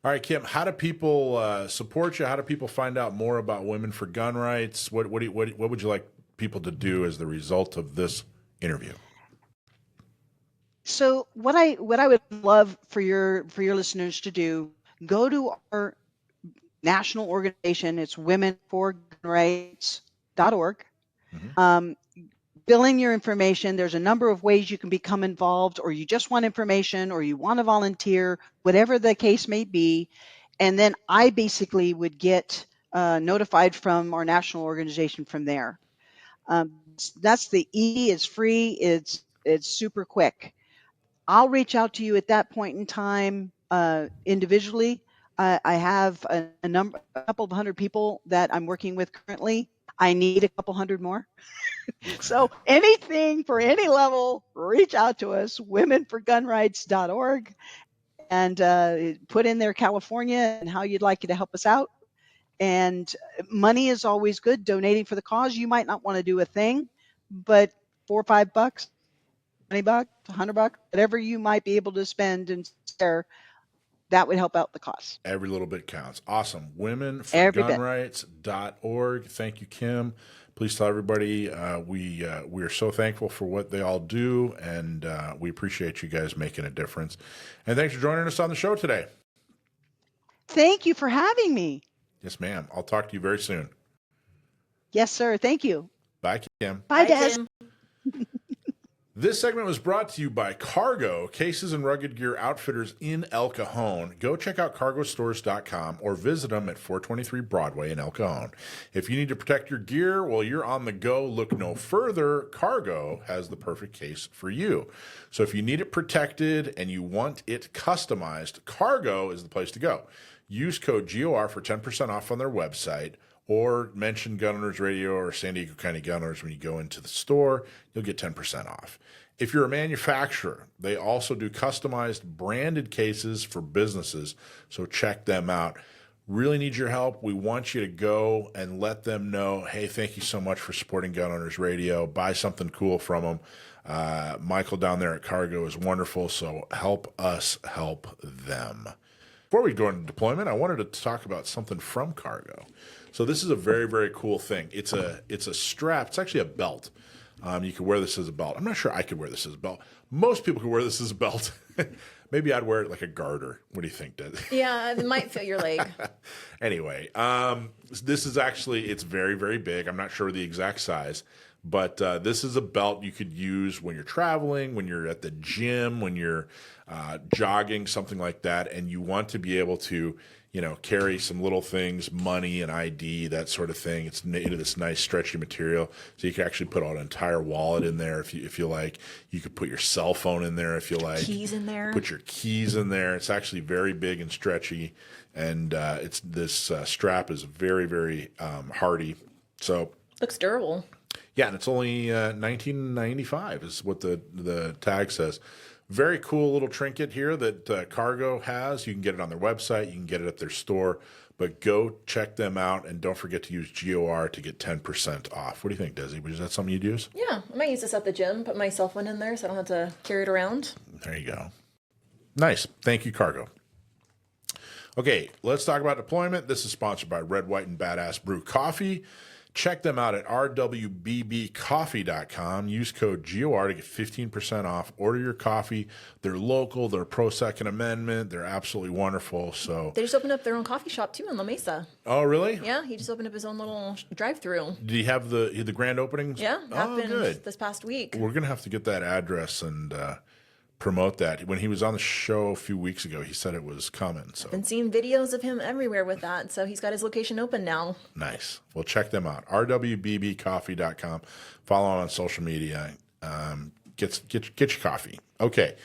A: All right, Kim, how do people support you? How do people find out more about Women for Gun Rights? What would you like people to do as the result of this interview?
G: So what I would love for your listeners to do, go to our national organization. It's womenforgunrights.org.
A: Mm-hmm.
G: Fill in your information. There's a number of ways you can become involved, or you just want information, or you want to volunteer, whatever the case may be. And then I basically would get notified from our national organization from there. That's the easy. It's free. It's super quick. I'll reach out to you at that point in time individually. I have a couple of hundred people that I'm working with currently. I need a couple hundred more. So anything for any level, reach out to us, womenforgunrights.org, and put in there California and how you'd like it to help us out. And money is always good. Donating for the cause. You might not want to do a thing, but $4 or $5, $20, $100, whatever you might be able to spend and share, that would help out the cause.
A: Every little bit counts. Awesome. Womenforgunrights.org. Thank you, Kim. Please tell everybody we are so thankful for what they all do, and we appreciate you guys making a difference. And thanks for joining us on the show today.
G: Thank you for having me.
A: Yes, ma'am. I'll talk to you very soon.
G: Yes, sir. Thank you.
A: Bye, Kim.
G: Bye, Des.
B: Kim.
A: This segment was brought to you by Cargo, cases and rugged gear outfitters in El Cajon. Go check out cargostores.com or visit them at 423 Broadway in El Cajon. If you need to protect your gear while you're on the go, look no further. Cargo has the perfect case for you. So if you need it protected and you want it customized, Cargo is the place to go. Use code GOR for 10% off on their website, or mention Gun Owners Radio or San Diego County Gun Owners when you go into the store. You'll get 10% off. If you're a manufacturer, they also do customized branded cases for businesses, so check them out. Really need your help. We want you to go and let them know, hey, thank you so much for supporting Gun Owners Radio. Buy something cool from them. Michael down there at Cargo is wonderful, so help us help them. Before we go into deployment, I wanted to talk about something from Cargo. So this is a very, very cool thing. It's a strap. It's actually a belt. You could wear this as a belt. I'm not sure I could wear this as a belt. Most people could wear this as a belt. Maybe I'd wear it like a garter. What do you think, Des?
B: Yeah, it might fit your leg.
A: Anyway, this is actually, it's very, very big. I'm not sure the exact size. But this is a belt you could use when you're traveling, when you're at the gym, when you're jogging, something like that. And you want to be able to, carry some little things, money and ID, that sort of thing. It's made of this nice stretchy material. So you can actually put an entire wallet in there if you like. You could put your cell phone in there if you like.
B: Keys in there.
A: Put your keys in there. It's actually very big and stretchy. And this strap is very, very hardy. So
B: Looks durable.
A: yeah, and it's only $19.95 is what the tag says. Very cool little trinket here that Cargo has. You can get it on their website. You can get it at their store. But go check them out, and don't forget to use GOR to get 10% off. What do you think, Desi? Is that something you'd use?
B: Yeah, I might use this at the gym. Put my cell phone in there so I don't have to carry it around.
A: There you go. Nice. Thank you, Cargo. Okay, let's talk about deployment. This is sponsored by Red, White, and Badass Brew Coffee. Check them out at rwbbcoffee.com. Use code GOR to get 15% off. Order your coffee. They're local. They're pro-Second Amendment. They're absolutely wonderful. So
B: They just opened up their own coffee shop, too, in La Mesa.
A: Oh, really?
B: Yeah, he just opened up his own little drive-thru.
A: Did he have the grand openings?
B: Yeah, happened
A: good.
B: this past week.
A: We're going to have to get that address and promote that. When he was on the show a few weeks ago, he said it was coming. So
B: Been seeing videos of him everywhere with that, so he's got his location open now.
A: nice. Well, check them out. rwbbcoffee.com. Follow him on social media. Get your coffee. Okay.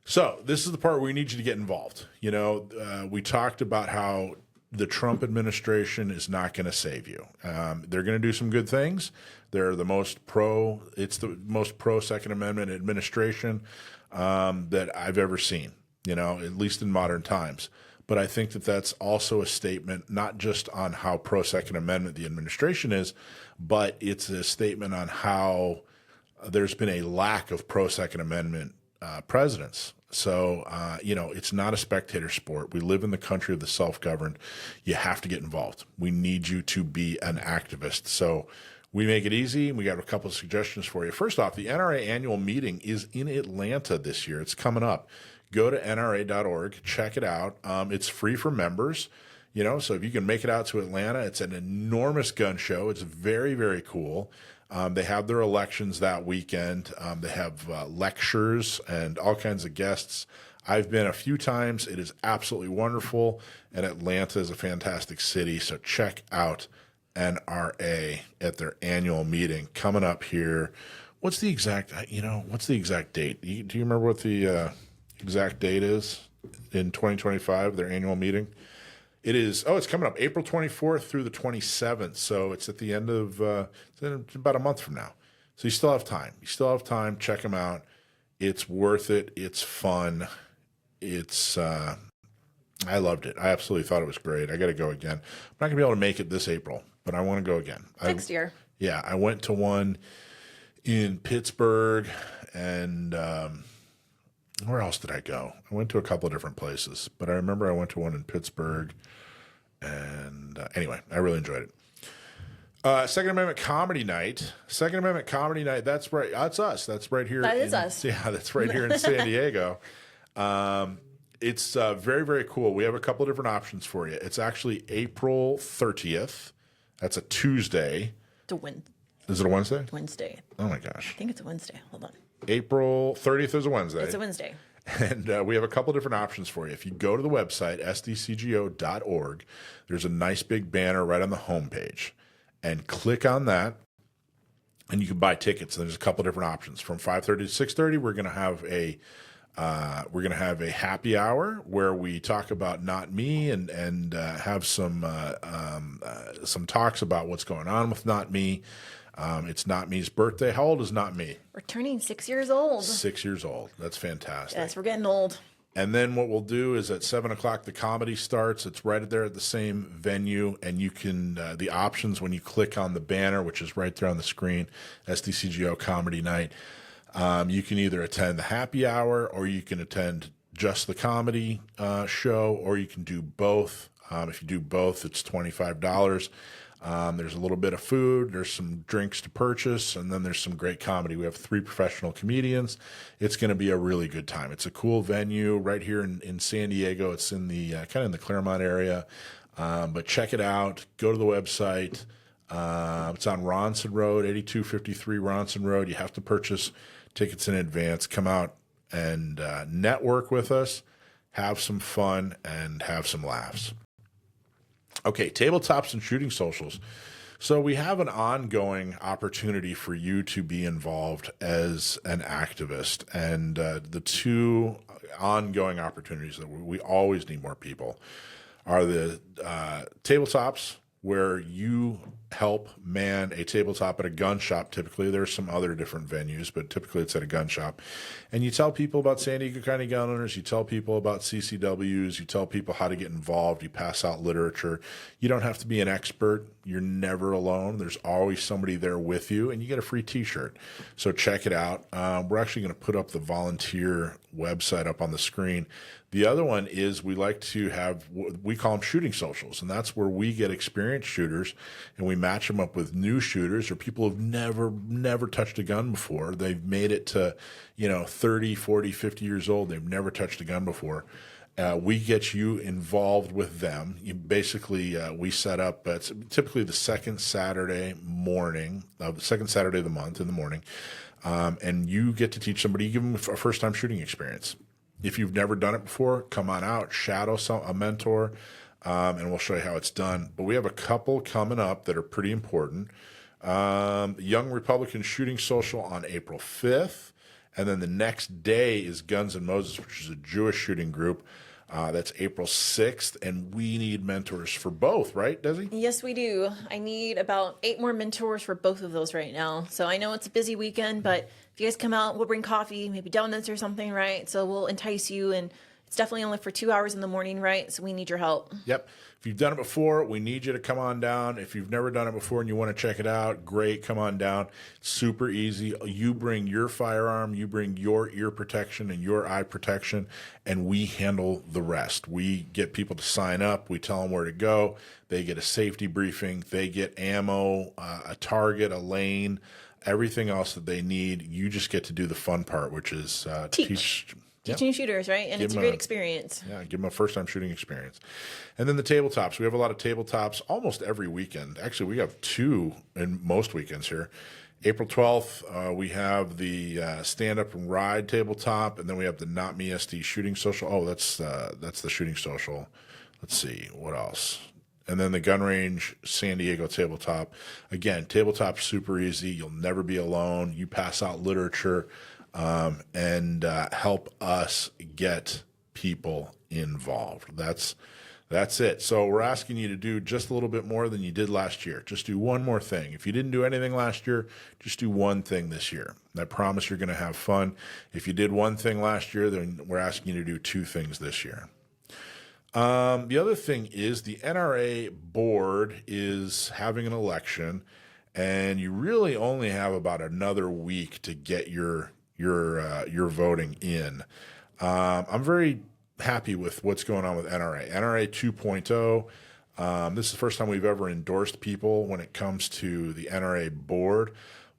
A: So this is the part where we need you to get involved. We talked about how the Trump administration is not going to save you. They're going to do some good things. They're the most pro. It's the most pro Second Amendment administration that I've ever seen. At least in modern times. But I think that that's also a statement not just on how pro Second Amendment the administration is, but it's a statement on how there's been a lack of pro Second Amendment presidents. So, it's not a spectator sport. We live in the country of the self-governed. You have to get involved. We need you to be an activist. So we make it easy. We got a couple of suggestions for you. First off, the NRA annual meeting is in Atlanta this year. It's coming up. Go to NRA.org, check it out. It's free for members, so if you can make it out to Atlanta, it's an enormous gun show. It's very, very cool. They have their elections that weekend. They have lectures and all kinds of guests. I've been a few times. It is absolutely wonderful, and Atlanta is a fantastic city, so check out NRA at their annual meeting coming up here. What's the exact date? Do you remember what the exact date is in 2025, their annual meeting? It's coming up April 24th through the 27th. So it's at the end of, it's about a month from now. So you still have time. Check them out. It's worth it. It's fun. I loved it. I absolutely thought it was great. I got to go again. I'm not going to be able to make it this April, but I want to go again.
B: Next year.
A: Yeah. I went to one in Pittsburgh and, where else did I go? I went to a couple of different places, but I remember I went to one in Pittsburgh, and anyway, I really enjoyed it. Second Amendment Comedy Night. That's right. That's us. That's right here.
B: That is us.
A: Yeah, that's right here in San Diego. It's very, very cool. We have a couple of different options for you. It's actually April 30th. That's a Tuesday. Is it a Wednesday?
B: Wednesday.
A: Oh my gosh.
B: I think it's a Wednesday. Hold on.
A: April 30th is a Wednesday.
B: It's a Wednesday.
A: And we have a couple different options for you. If you go to the website, sdcgo.org, there's a nice big banner right on the homepage. And click on that, and you can buy tickets. And there's a couple different options. From 5:30 to 6:30, we're going to have a happy hour where we talk about NotMe and have some talks about what's going on with NotMe. It's NotMe's birthday. How old is NotMe?
B: We're turning 6 years old.
A: 6 years old. That's fantastic.
B: Yes, we're getting old.
A: And then what we'll do is at 7 o'clock, the comedy starts. It's right there at the same venue. And you can, the options when you click on the banner, which is right there on the screen, SDCGO Comedy Night, you can either attend the happy hour or you can attend just the comedy show, or you can do both. If you do both, it's $25. There's a little bit of food, there's some drinks to purchase, and then there's some great comedy. We have 3 professional comedians. It's going to be a really good time. It's a cool venue right here in San Diego. It's in the kind of in the Claremont area, but check it out. Go to the website. It's on Ronson Road, 8253 Ronson Road. You have to purchase tickets in advance. Come out and network with us, have some fun, and have some laughs. Okay, tabletops and shooting socials. So we have an ongoing opportunity for you to be involved as an activist. And the 2 ongoing opportunities that we always need more people are the tabletops, where you help man a tabletop at a gun shop. Typically, there's some other different venues, but typically it's at a gun shop. And you tell people about San Diego County gun owners. You tell people about CCWs. You tell people how to get involved. You pass out literature. You don't have to be an expert. You're never alone. There's always somebody there with you, and you get a free T-shirt. So check it out. We're actually going to put up the volunteer website up on the screen. The other one is we like to have, we call them shooting socials, and that's where we get experienced shooters and we match them up with new shooters or people who've never touched a gun before. They've made it to, 30, 40, 50 years old. They've never touched a gun before. We get you involved with them. You basically, we set up, it's typically the second Saturday morning, the second Saturday of the month in the morning, and you get to teach somebody, you give them a first-time shooting experience. If you've never done it before, come on out, shadow a mentor, and we'll show you how it's done. But we have a couple coming up that are pretty important. Young Republican Shooting Social on April 5th. And then the next day is Guns N' Moses, which is a Jewish shooting group. That's April 6th, and we need mentors for both, right, Desi?
B: Yes, we do. I need about 8 more mentors for both of those right now. So I know it's a busy weekend, but if you guys come out, we'll bring coffee, maybe donuts or something, right? So we'll entice you, and it's definitely only for 2 hours in the morning, right? So we need your help.
A: Yep. If you've done it before, we need you to come on down. If you've never done it before and you want to check it out, great, come on down. Super easy. You bring your firearm, you bring your ear protection and your eye protection, and we handle the rest. We get people to sign up. We tell them where to go. They get a safety briefing. They get ammo, a target, a lane, everything else that they need. You just get to do the fun part, which is
B: Teaching shooters, right? And it's a great experience.
A: Yeah, give them a first-time shooting experience. And then the tabletops. We have a lot of tabletops almost every weekend. Actually, we have 2 in most weekends here. April 12th, we have the stand-up and ride tabletop, and then we have the NotMe SD shooting social. Oh, that's the shooting social. Let's see, what else? And then the gun range San Diego tabletop. Again, tabletop's super easy. You'll never be alone. You pass out literature. And help us get people involved. That's it. So we're asking you to do just a little bit more than you did last year. Just do one more thing. If you didn't do anything last year, just do one thing this year. I promise you're going to have fun. If you did one thing last year, then we're asking you to do 2 things this year. The other thing is the NRA board is having an election, and you really only have about another week to get your voting in. I'm very happy with what's going on with NRA. NRA 2.0. This is the first time we've ever endorsed people when it comes to the NRA board.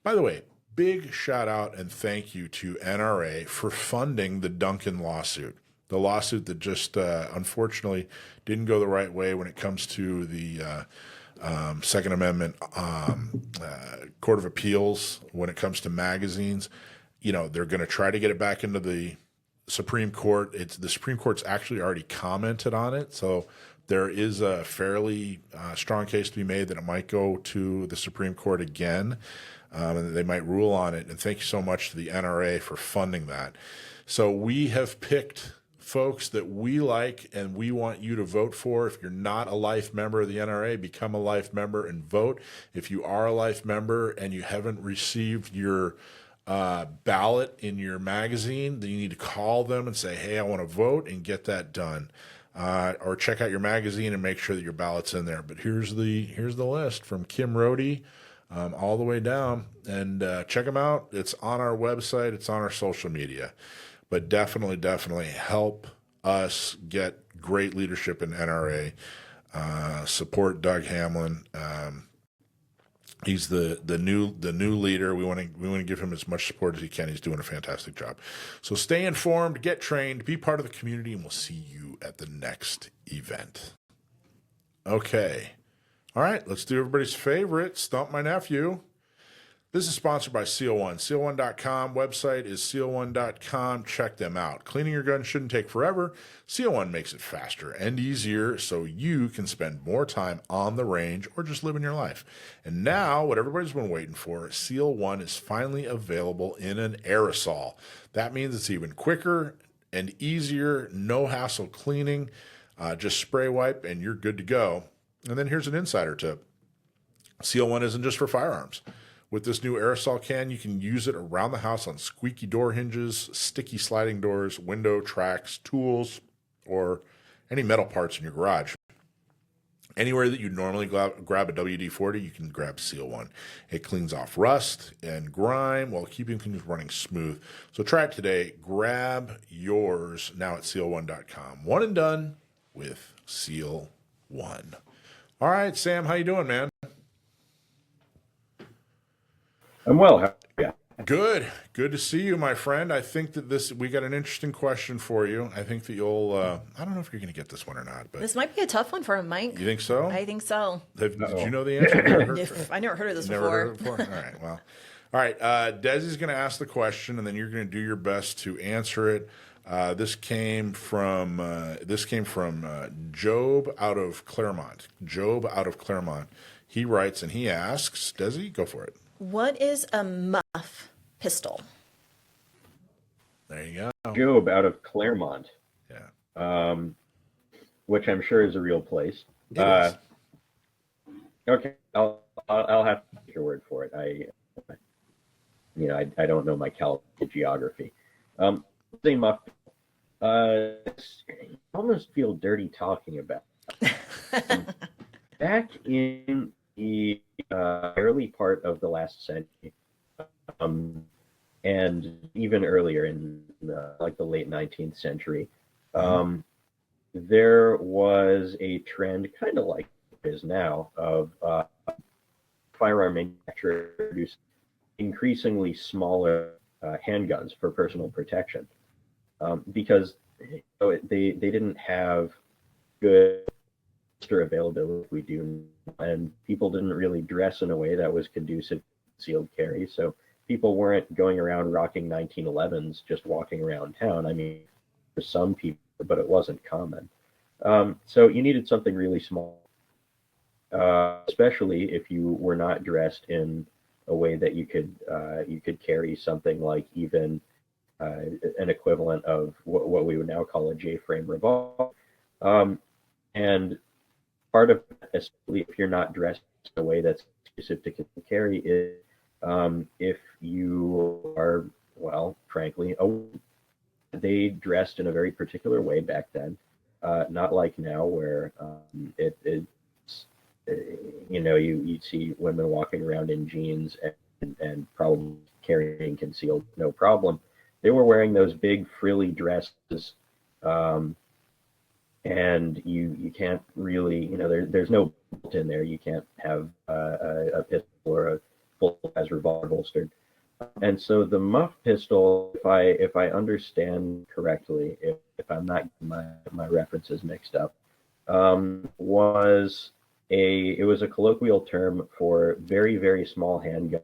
A: By the way, big shout out and thank you to NRA for funding the Duncan lawsuit. The lawsuit that just unfortunately didn't go the right way when it comes to the Second Amendment Court of Appeals when it comes to magazines. You know, they're going to try to get it back into the Supreme Court. The Supreme Court's actually already commented on it. So there is a fairly strong case to be made that it might go to the Supreme Court again, and they might rule on it. And thank you so much to the NRA for funding that. So we have picked folks that we like and we want you to vote for. If you're not a life member of the NRA, become a life member and vote. If you are a life member and you haven't received your ballot in your magazine, then you need to call them and say, hey, I want to vote, and get that done. Or check out your magazine and make sure that your ballot's in there. But here's the list from Kim Rohde all the way down, and check them out. It's on our website. It's on our social media. But definitely help us get great leadership in NRA. Support Doug Hamlin. He's the new leader. We want to give him as much support as he can. He's doing a fantastic job. So stay informed, get trained, be part of the community, and we'll see you at the next event. Okay. All right, let's do everybody's favorite, Stump-My-Nephew. This is sponsored by CO1. CO1.com. Website is CO1.com. Check them out. Cleaning your gun shouldn't take forever. CO1 makes it faster and easier so you can spend more time on the range or just living your life. And now, what everybody's been waiting for, CO1 is finally available in an aerosol. That means it's even quicker and easier, no hassle cleaning. Just spray wipe and you're good to go. And then here's an insider tip. CO1 isn't just for firearms. With this new aerosol can, you can use it around the house on squeaky door hinges, sticky sliding doors, window tracks, tools, or any metal parts in your garage. Anywhere that you normally grab a WD-40, you can grab CO1. It cleans off rust and grime while keeping things running smooth. So try it today. Grab yours now at CO1.com. One and done with CO1. All right, Sam, how you doing, man?
H: I'm well. How are you?
A: Good to see you, my friend. I think that we got an interesting question for you. I think that you'll, I don't know if you're going to get this one or not, but
B: This might be a tough one for him, Mike.
A: you think so?
B: I think so.
A: Did you know the answer?
B: I never heard of this
A: Never
B: before.
A: heard it before? All right, well. All right, Desi's going to ask the question, and then you're going to do your best to answer it. This came from Job out of Claremont. He writes and he asks, Desi, go for it.
B: What is a muff pistol?
A: There you go.
H: Job out of Claremont.
A: Yeah.
H: which I'm sure is a real place.
A: It is.
H: Okay, I'll have to take your word for it. I don't know my California geography. Say muff. I almost feel dirty talking about it. Back in the early part of the last century, and even earlier in like the late 19th century, there was a trend, kind of like it is now, of firearm manufacturers producing increasingly smaller handguns for personal protection, because they didn't have good availability we do, and people didn't really dress in a way that was conducive to concealed carry. So people weren't going around rocking 1911s just walking around town. I mean, for some people, but it wasn't common. So you needed something really small, especially if you were not dressed in a way that you could carry something like even an equivalent of what we would now call a J-frame revolver. And part of that, especially if you're not dressed in a way that's conducive to carry, is if you are, well, frankly, they dressed in a very particular way back then, not like now where you'd see women walking around in jeans and probably carrying concealed, no problem. They were wearing those big frilly dresses, and you can't really, there's no bolt in there. You can't have a pistol or a full-size revolver holstered. And so the muff pistol, if I understand correctly, if I'm not getting my references mixed up, was a colloquial term for very, very small handguns,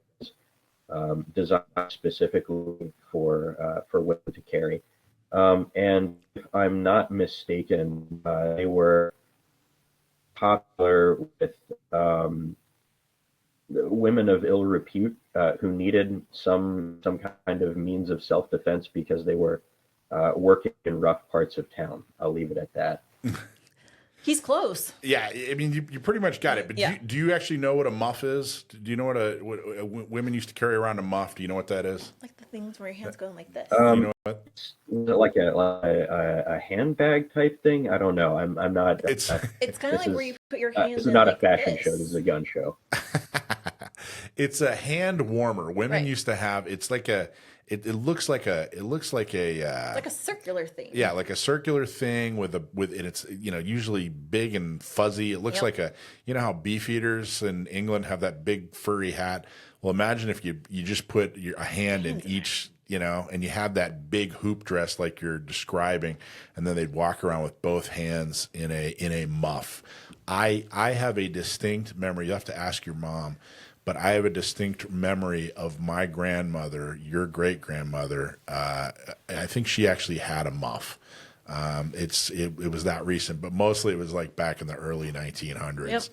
H: designed specifically for women to carry. And if I'm not mistaken, they were popular with women of ill repute who needed some kind of means of self-defense because they were working in rough parts of town. I'll leave it at that.
B: He's close.
A: Yeah, I mean, you pretty much got it. But
B: Yeah.
A: do you actually know what a muff is? Do you know what women used to carry around a muff? Do you know what that is?
B: Like the things where your hands go like this.
A: You know what?
H: Is it like a handbag type thing? I don't know. I'm not.
A: It's
B: It's kind of like where you put your hands
H: This is
B: in
H: not a
B: like
H: fashion
B: this.
H: show. This is a gun show.
A: it's a hand warmer. Women
B: Right.
A: used to have. It's like a. It looks like a.
B: Like a circular thing.
A: Yeah, like a circular thing with and it's usually big and fuzzy. It looks
B: Yep.
A: like how beefeaters in England have that big furry hat. Well, imagine if you just put a hand in each, and you had that big hoop dress like you're describing, and then they'd walk around with both hands in a muff. I have a distinct memory. You have to ask your mom. But I have a distinct memory of my grandmother, your great-grandmother. I think she actually had a muff. It was that recent, but mostly it was like back in the early 1900s.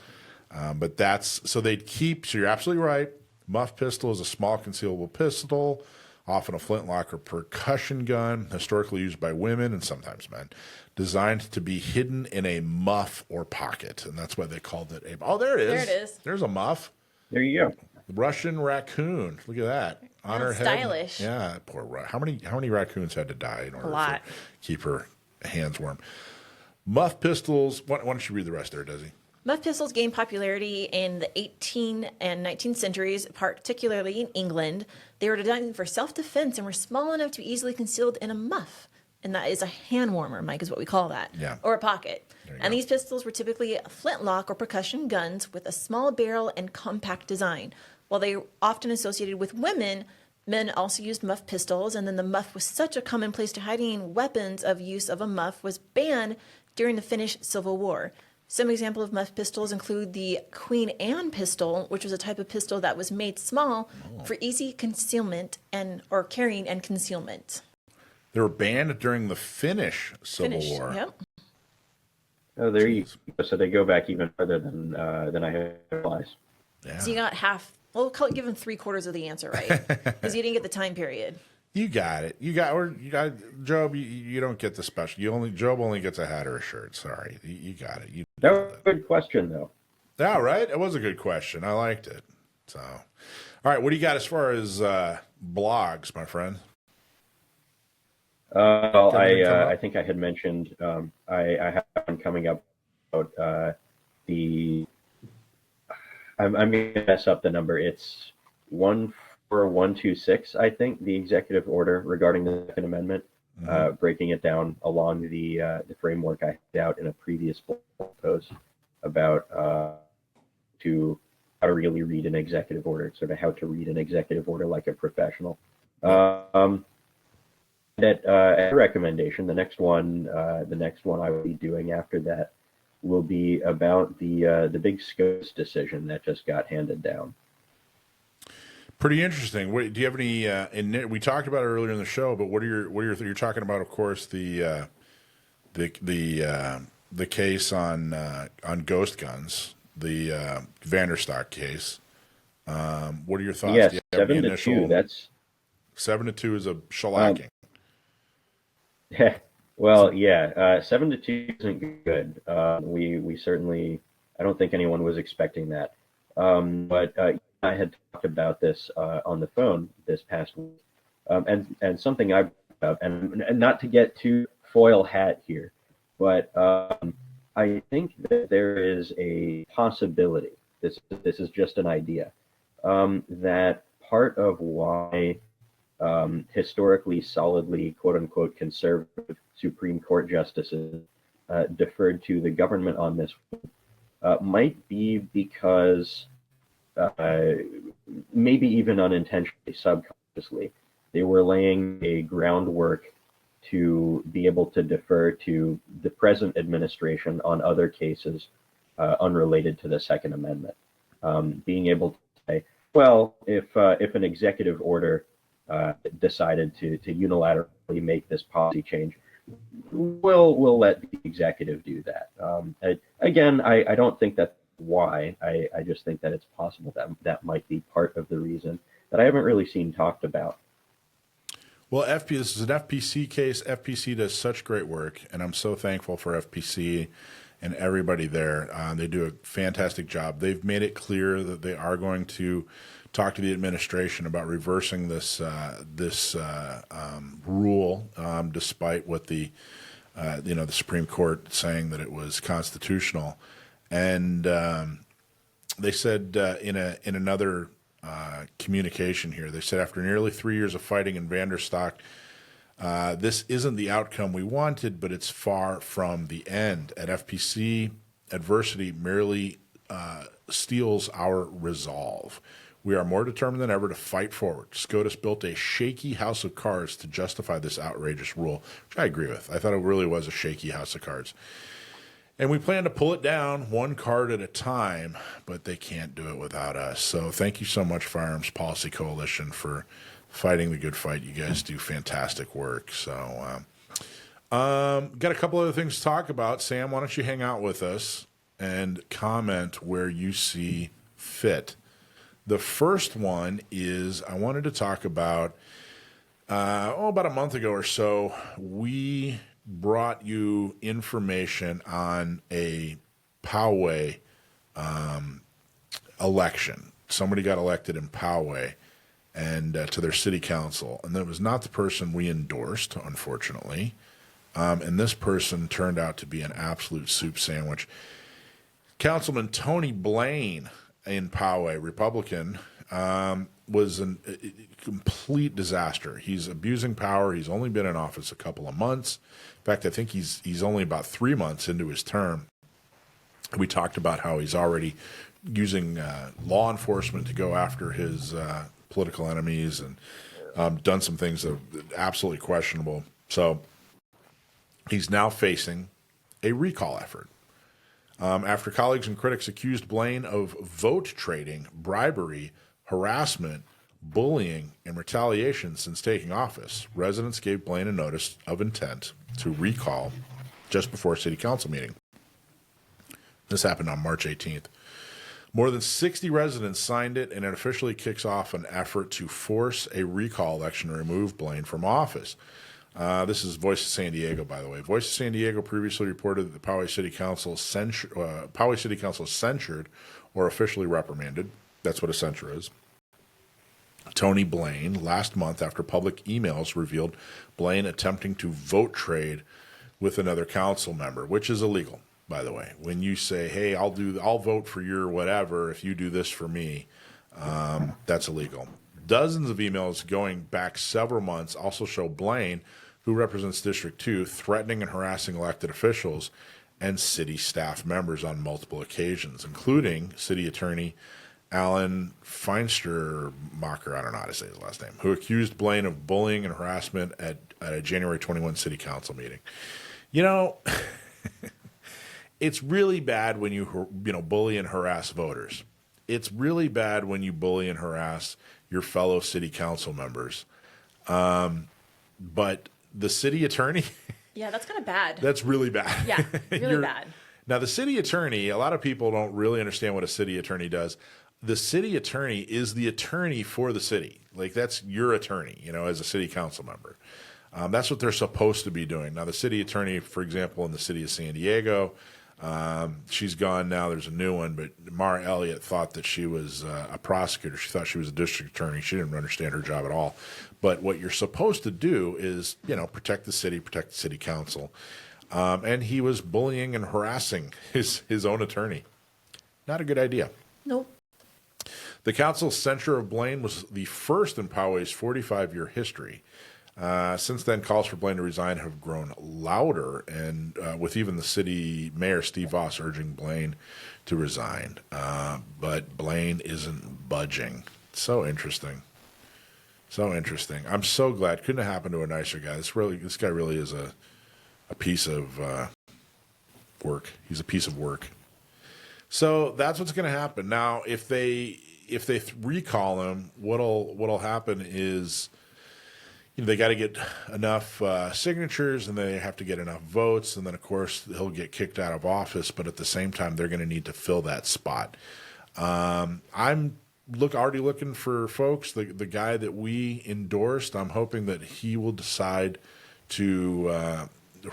B: Yep.
A: But so you're absolutely right. Muff pistol is a small concealable pistol, often a flintlock or percussion gun, historically used by women and sometimes men, designed to be hidden in a muff or pocket. And that's why they called it there it is.
B: There it is.
A: There's a muff.
H: There you go.
A: Russian raccoon. Look at that. On her head.
B: Stylish.
A: Yeah, poor how many raccoons had to die in order
B: lot.
A: to keep her hands warm? Muff pistols. Why don't you read the rest there, Desi?
B: Muff pistols gained popularity in the 18th and 19th centuries, particularly in England. They were designed for self-defense and were small enough to be easily concealed in a muff. And that is a hand warmer, Mike, is what we call that.
A: Yeah.
B: Or a pocket. And
A: go.
B: these pistols were typically flintlock or percussion guns with a small barrel and compact design. While they were often associated with women, men also used muff pistols, and then the muff was such a common place to hiding weapons of use of a muff was banned during the Finnish Civil War. Some examples of muff pistols include the Queen Anne pistol, which was a type of pistol that was made small for easy concealment or carrying and concealment.
A: They were banned during the Finnish Civil War.
B: Yep.
H: Oh, there you go. So they go back even further than I had realized.
A: Yeah.
B: So you got half. Well, give him 3/4 of the answer right because you didn't get the time period.
A: You got it. You got Job. You don't get the special. Job only gets a hat or a shirt. Sorry, you got it.
H: That was a good question, though.
A: Yeah, right. It was a good question. I liked it. So, all right. What do you got as far as blogs, my friend?
H: Well, I think I had mentioned I have one coming up about I'm going to mess up the number. It's 14126, I think, the executive order regarding the Second Amendment, breaking it down along the framework I had out in a previous blog post about how to really read an executive order, sort of how to read an executive order like a professional. That recommendation, the next one I will be doing after that will be about the big Scopes decision that just got handed down.
A: Pretty interesting. Do you have any? We talked about it earlier in the show, but what are your you're talking about? Of course, the case on ghost guns, the Vanderstalk case. What are your thoughts?
H: Yes,
A: do you have
H: 7-2. That's
A: 7-2 is a shellacking.
H: Well, yeah, 7-2 isn't good. We certainly, I don't think anyone was expecting that. But I had talked about this on the phone this past week, and something I brought up, and not to get too foil hat here, but I think that there is a possibility. This is just an idea that part of why historically solidly quote unquote conservative Supreme Court justices deferred to the government on this might be because maybe even unintentionally, subconsciously, they were laying a groundwork to be able to defer to the present administration on other cases unrelated to the Second Amendment. Being able to say, well, if an executive order decided to unilaterally make this policy change, we'll let the executive do that. Again, I don't think that's why. I just think that it's possible that might be part of the reason that I haven't really seen talked about.
A: Well, this is an FPC case. FPC does such great work, and I'm so thankful for FPC and everybody there. They do a fantastic job. They've made it clear that they are going to talk to the administration about reversing this rule, despite what the Supreme Court saying that it was constitutional. And they said in another communication here, they said after nearly 3 years of fighting in Vanderstalk, this isn't the outcome we wanted, but it's far from the end. At FPC, adversity merely steals our resolve. We are more determined than ever to fight forward. SCOTUS built a shaky house of cards to justify this outrageous rule, which I agree with. I thought it really was a shaky house of cards. And we plan to pull it down one card at a time, but they can't do it without us. So thank you so much, Firearms Policy Coalition, for fighting the good fight. You guys do fantastic work. So got a couple other things to talk about. Sam, why don't you hang out with us and comment where you see fit. The first one is I wanted to talk about, about a month ago or so, we brought you information on a Poway election. Somebody got elected in Poway and to their city council, and that was not the person we endorsed, unfortunately. And this person turned out to be an absolute soup sandwich. Councilman Tony Blaine in Poway, Republican, was a complete disaster. He's abusing power. He's only been in office a couple of months. In fact, I think he's only about 3 months into his term. We talked about how he's already using law enforcement to go after his political enemies and done some things that are absolutely questionable. So he's now facing a recall effort. After colleagues and critics accused Blaine of vote trading, bribery, harassment, bullying, and retaliation since taking office, residents gave Blaine a notice of intent to recall just before a city council meeting. This happened on March 18th. More than 60 residents signed it, and it officially kicks off an effort to force a recall election to remove Blaine from office. This is Voice of San Diego, by the way. Voice of San Diego previously reported that the Poway City Council censured or officially reprimanded. That's what a censure is. Tony Blaine last month after public emails revealed Blaine attempting to vote trade with another council member, which is illegal, by the way. When you say, hey, I'll vote for your whatever if you do this for me, that's illegal. Dozens of emails going back several months also show Blaine, who represents District 2, threatening and harassing elected officials and city staff members on multiple occasions, including City Attorney Alan Feinstermacher, I don't know how to say his last name, who accused Blaine of bullying and harassment at a January 21 City Council meeting. You know, it's really bad when you bully and harass voters. It's really bad when you bully and harass your fellow city council members. But the city attorney,
B: yeah, that's kind of bad.
A: That's really bad.
B: Yeah, really bad.
A: Now, the city attorney, a lot of people don't really understand what a city attorney does. The city attorney is the attorney for the city. Like, that's your attorney, as a city council member. That's what they're supposed to be doing. Now, the city attorney, for example, in the city of San Diego, she's gone now. There's a new one, but Mara Elliott thought that she was a prosecutor. She thought she was a district attorney. She didn't understand her job at all. But what you're supposed to do is, protect the city council. And he was bullying and harassing his own attorney. Not a good idea.
B: Nope.
A: The council's censure of Blaine was the first in Poway's 45-year history. Since then, calls for Blaine to resign have grown louder, and with even the city mayor, Steve Voss, urging Blaine to resign. But Blaine isn't budging. So interesting. So interesting. I'm so glad. Couldn't have happened to a nicer guy. This guy really is a piece of work. He's a piece of work. So that's what's going to happen. Now, if they recall him, what'll happen is, they got to get enough signatures, and they have to get enough votes, and then of course he'll get kicked out of office. But at the same time, they're going to need to fill that spot. I'm already looking for folks. The guy that we endorsed, I'm hoping that he will decide to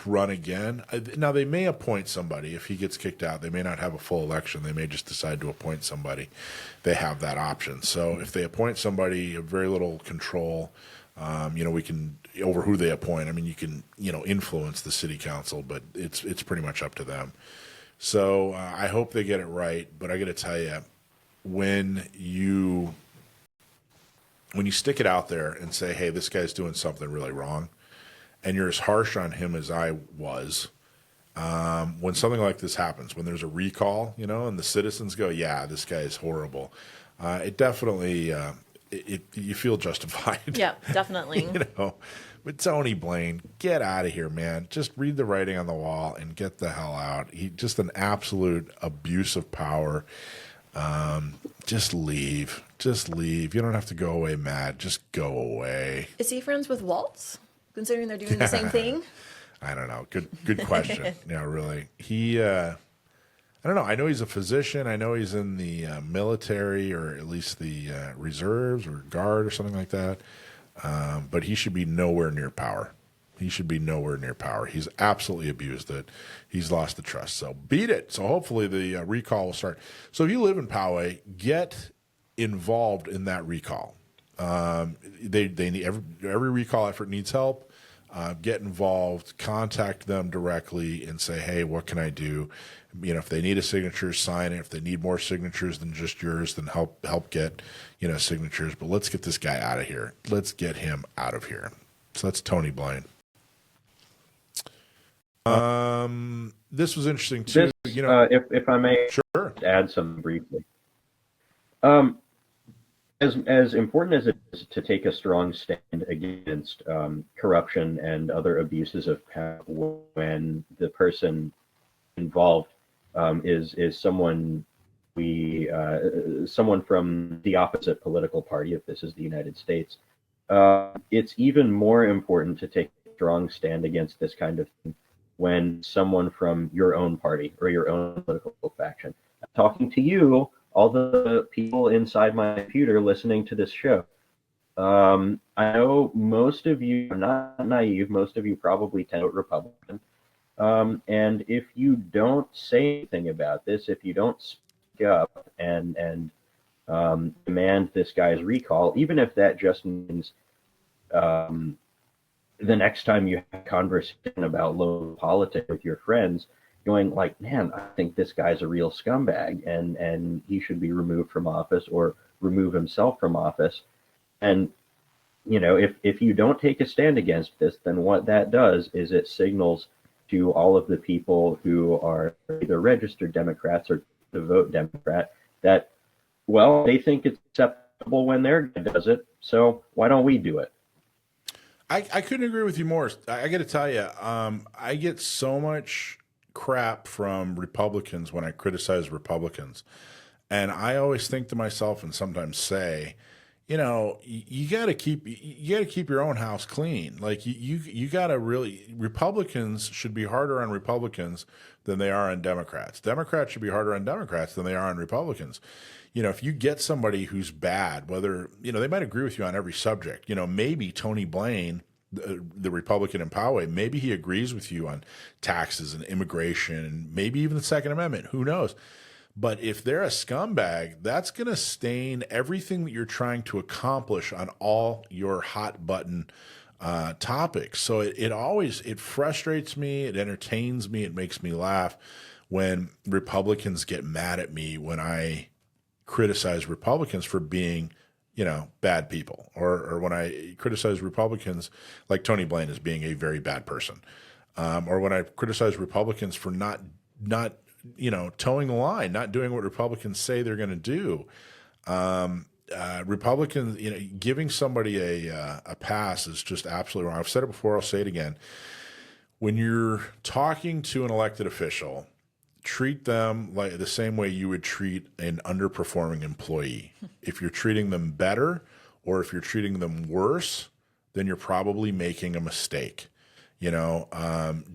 A: run again. Now, they may appoint somebody. If he gets kicked out, they may not have a full election. They may just decide to appoint somebody. They have that option. So if they appoint somebody, you have very little control. We can, over who they appoint. I mean, you can, influence the city council, but it's pretty much up to them. So I hope they get it right. But I got to tell you, when you stick it out there and say, hey, this guy's doing something really wrong, and you're as harsh on him as I was, when something like this happens, when there's a recall, and the citizens go, yeah, this guy is horrible, it definitely, you feel justified.
B: Yeah, definitely.
A: But Tony Blaine, get out of here, man. Just read the writing on the wall and get the hell out. He just an absolute abuse of power. Just leave. Just leave. You don't have to go away mad. Just go away.
B: Is he friends with Walz, considering they're doing the same thing?
A: I don't know. Good question. Yeah, really. He, I don't know. I know he's a physician. I know he's in the military, or at least the reserves or guard or something like that. But he should be nowhere near power. He should be nowhere near power. He's absolutely abused it. He's lost the trust. So beat it. So hopefully the recall will start. So if you live in Poway, get involved in that recall. They need every recall effort needs help. Get involved. Contact them directly and say, hey, what can I do? If they need a signature, sign it. If they need more signatures than just yours, then help get signatures. But let's get this guy out of here. Let's get him out of here. So that's Tony Blaine. This was interesting too.
H: If I may,
A: sure,
H: add some briefly. As important as it is to take a strong stand against corruption and other abuses of power when the person involved is someone someone from the opposite political party, if this is the United States, it's even more important to take a strong stand against this kind of thing when someone from your own party or your own political faction. I'm talking to you all the people inside my computer listening to this show. I know most of you are not naive. Most of you probably tend to vote Republican. And if you don't say anything about this, if you don't speak up and demand this guy's recall, even if that just means the next time you have a conversation about local politics with your friends, going like, man, I think this guy's a real scumbag and he should be removed from office or remove himself from office. And, you know, if you don't take a stand against this, then what that does is it signals to all of the people who are either registered Democrats or to vote Democrat that, well, they think it's acceptable when their guy does it, so why don't we do it?
A: I couldn't agree with you more. I got to tell you, I get so much crap from Republicans when I criticize Republicans. And I always think to myself and sometimes say, you know, you got to keep your own house clean. Like you got to really, Republicans should be harder on Republicans than they are on Democrats. Democrats should be harder on Democrats than they are on Republicans. You know, if you get somebody who's bad, whether, you know, they might agree with you on every subject, you know, maybe Tony Blaine, the Republican in Poway, maybe he agrees with you on taxes and immigration and maybe even the Second Amendment, who knows? But if they're a scumbag, that's going to stain everything that you're trying to accomplish on all your hot button topics. So it frustrates me. It entertains me. It makes me laugh when Republicans get mad at me when I criticize Republicans for being, you know, bad people, or when I criticize Republicans like Tony Blaine as being a very bad person, or when I criticize Republicans for not you know, towing the line, not doing what Republicans say they're going to do. Republicans, you know, giving somebody a pass is just absolutely wrong. I've said it before, I'll say it again. When you're talking to an elected official, treat them like the same way you would treat an underperforming employee. If you're treating them better or if you're treating them worse, then you're probably making a mistake. You know,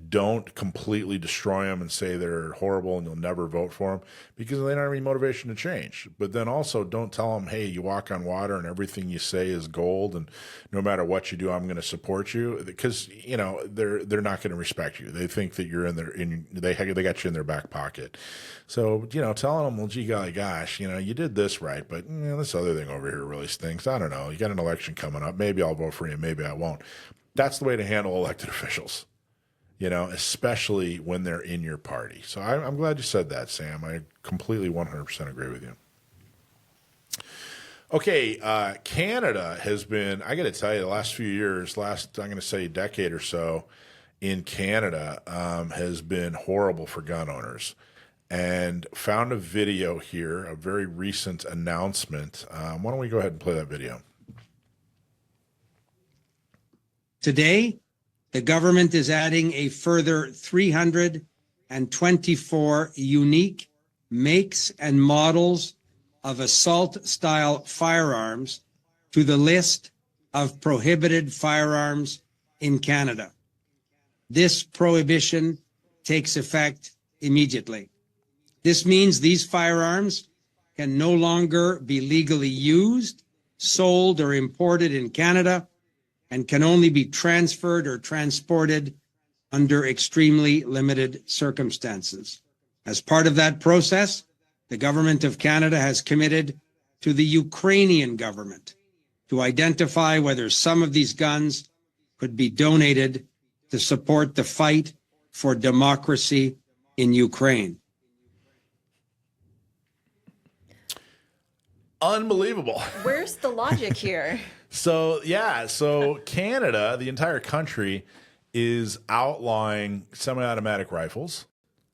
A: don't completely destroy them and say they're horrible and you'll never vote for them because they don't have any motivation to change. But then also don't tell them, hey, you walk on water and everything you say is gold and no matter what you do, I'm going to support you, because, you know, they're not going to respect you. They think that you're they got you in their back pocket. So, you know, telling them, well, gee, golly gosh, you know, you did this right, but you know, this other thing over here really stinks. I don't know. You got an election coming up. Maybe I'll vote for you. Maybe I won't. That's the way to handle elected officials, you know, especially when they're in your party. So I'm glad you said that, Sam. I completely 100% agree with you. Okay, Canada has been, I got to tell you, the last few years, I'm going to say decade or so in Canada has been horrible for gun owners. And found a video here, a very recent announcement. Why don't we go ahead and play that video?
I: Today, the government is adding a further 324 unique makes and models of assault-style firearms to the list of prohibited firearms in Canada. This prohibition takes effect immediately. This means these firearms can no longer be legally used, sold, or imported in Canada, and can only be transferred or transported under extremely limited circumstances. As part of that process, the government of Canada has committed to the Ukrainian government to identify whether some of these guns could be donated to support the fight for democracy in Ukraine.
A: Unbelievable.
B: Where's the logic here?
A: So Canada, the entire country, is outlawing semi-automatic rifles.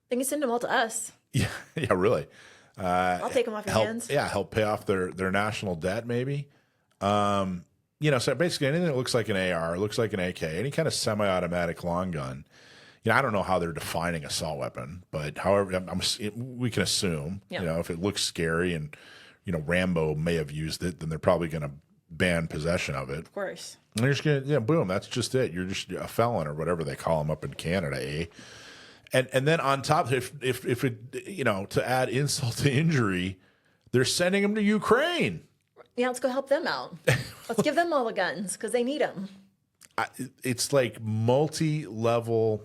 B: They can send them all to us.
A: Yeah, really.
B: I'll take them off your hands.
A: Yeah, help pay off their national debt, maybe. You know, so basically anything that looks like an AR, looks like an AK, any kind of semi-automatic long gun. You know, I don't know how they're defining assault weapon, but however, we can assume, you know, if it looks scary and, you know, Rambo may have used it, then they're probably going to ban possession of it.
B: Of course.
A: And they're just going to, boom, that's just it. You're just a felon or whatever they call them up in Canada, eh? And then on top, if it, you know, to add insult to injury, They're sending them to Ukraine.
B: Yeah, let's go help them out. Let's give them all the guns because they need them.
A: It's like multi-level,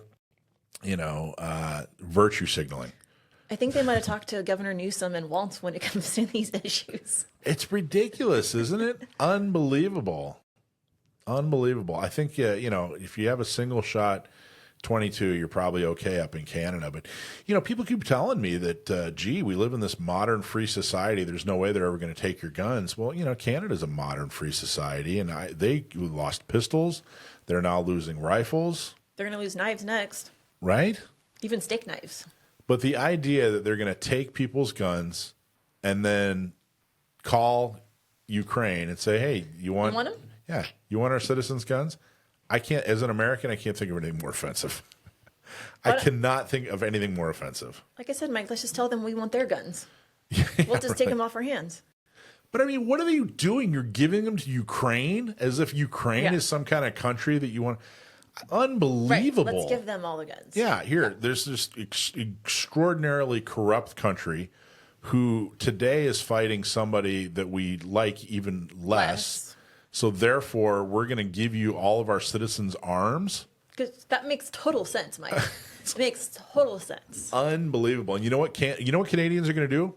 A: virtue signaling.
B: I think they might have talked to Governor Newsom and Walz when it comes to these issues.
A: It's ridiculous, isn't it? Unbelievable. I think, if you have a single shot 22, you're probably okay up in Canada. But, people keep telling me that, we live in this modern free society. There's no way they're ever going to take your guns. Well, Canada's a modern free society, and they lost pistols. They're now losing rifles.
B: They're going to lose knives next.
A: Right?
B: Even steak knives.
A: But the idea that they're going to take people's guns and then call Ukraine and say, hey, you want
B: them?
A: Yeah. You want our citizens' guns? I can't, as an American, I can't think of anything more offensive. I cannot think of anything more offensive.
B: Like I said, Mike, let's just tell them we want their guns. We'll just take them off our hands.
A: But I mean, what are you doing? You're giving them to Ukraine as if Ukraine is some kind of country that you want. Unbelievable.
B: Right. Let's give them all the guns.
A: Yeah, there's this extraordinarily corrupt country who today is fighting somebody that we like even less. So therefore, we're going to give you all of our citizens' arms?
B: Because that makes total sense, Mike. It makes total sense.
A: Unbelievable. And you know what Canadians are going to do?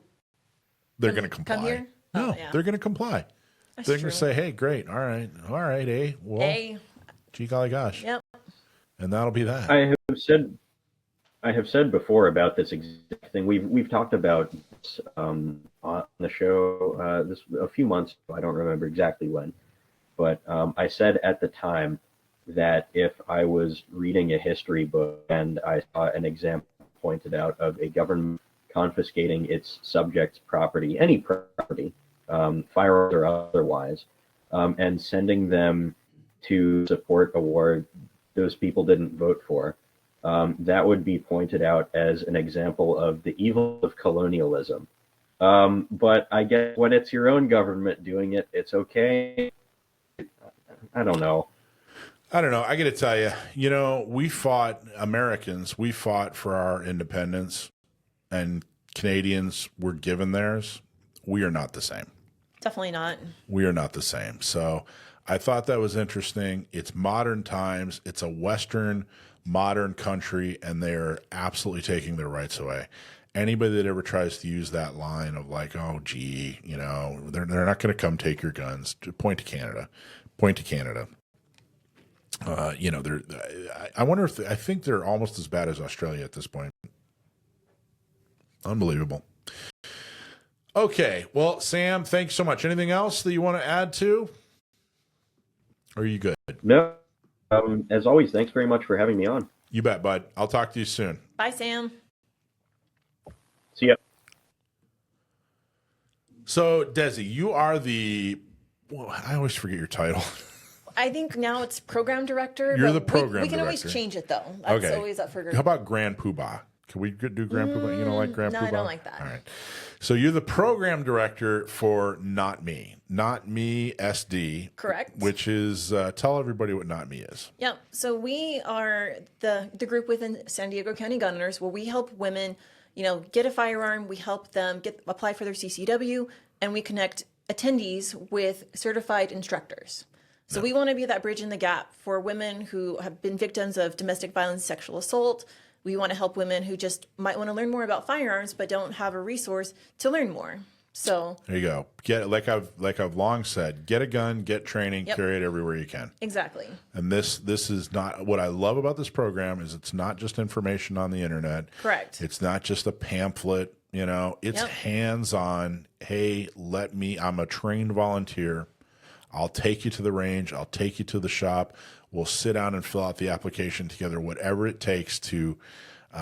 A: They're going to comply.
B: Come here?
A: No, they're going to comply. They're going to say, hey, great. All right, well, gee golly gosh.
B: Yep.
A: And that'll be that.
H: I have said before about this exact thing. We've talked about this, on the show this a few months ago. I don't remember exactly when. But I said at the time that if I was reading a history book and I saw an example pointed out of a government confiscating its subjects' property, any property, firearms or otherwise, and sending them to support a war those people didn't vote for, that would be pointed out as an example of the evil of colonialism. But I guess when it's your own government doing it, it's okay. I don't know.
A: I got to tell you, Americans fought for our independence, and Canadians were given theirs. We are not the same.
B: Definitely not.
A: We are not the same. So I thought that was interesting. It's modern times. It's a Western modern country, and they're absolutely taking their rights away. Anybody that ever tries to use that line of like, oh, gee, they're not going to come take your guns. Point to Canada. I wonder if I think they're almost as bad as Australia at this point. Unbelievable. Okay, well, Sam, thanks so much. Anything else that you want to add to? Or are you good?
H: No. As always, thanks very much for having me on.
A: You bet, bud. I'll talk to you soon.
B: Bye, Sam.
H: See ya.
A: So, Desi, you are I always forget your title.
B: I think now it's program director.
A: You're the program director.
B: We can always change it, though. That's always up for.
A: How about Grand Poobah? Can we do Grand Poobah? You don't like Grand Poobah?
B: No, I don't like that.
A: All right. So you're the program director for NotMe SD.
B: Correct.
A: Which is, tell everybody what NotMe is.
B: Yeah. So we are the group within San Diego County Gun Owners where we help women, get a firearm. We help them apply for their CCW, and we connect attendees with certified instructors. So we want to be that bridge in the gap for women who have been victims of domestic violence, sexual assault. We want to help women who just might want to learn more about firearms but don't have a resource to learn more. So
A: there you go. Get like I've long said, get a gun, get training, carry it everywhere you can.
B: Exactly.
A: And this is not what I love about this program is it's not just information on the internet.
B: Correct.
A: It's not just a pamphlet, it's hands-on. Hey, I'm a trained volunteer. I'll take you to the range. I'll take you to the shop. We'll sit down and fill out the application together, whatever it takes to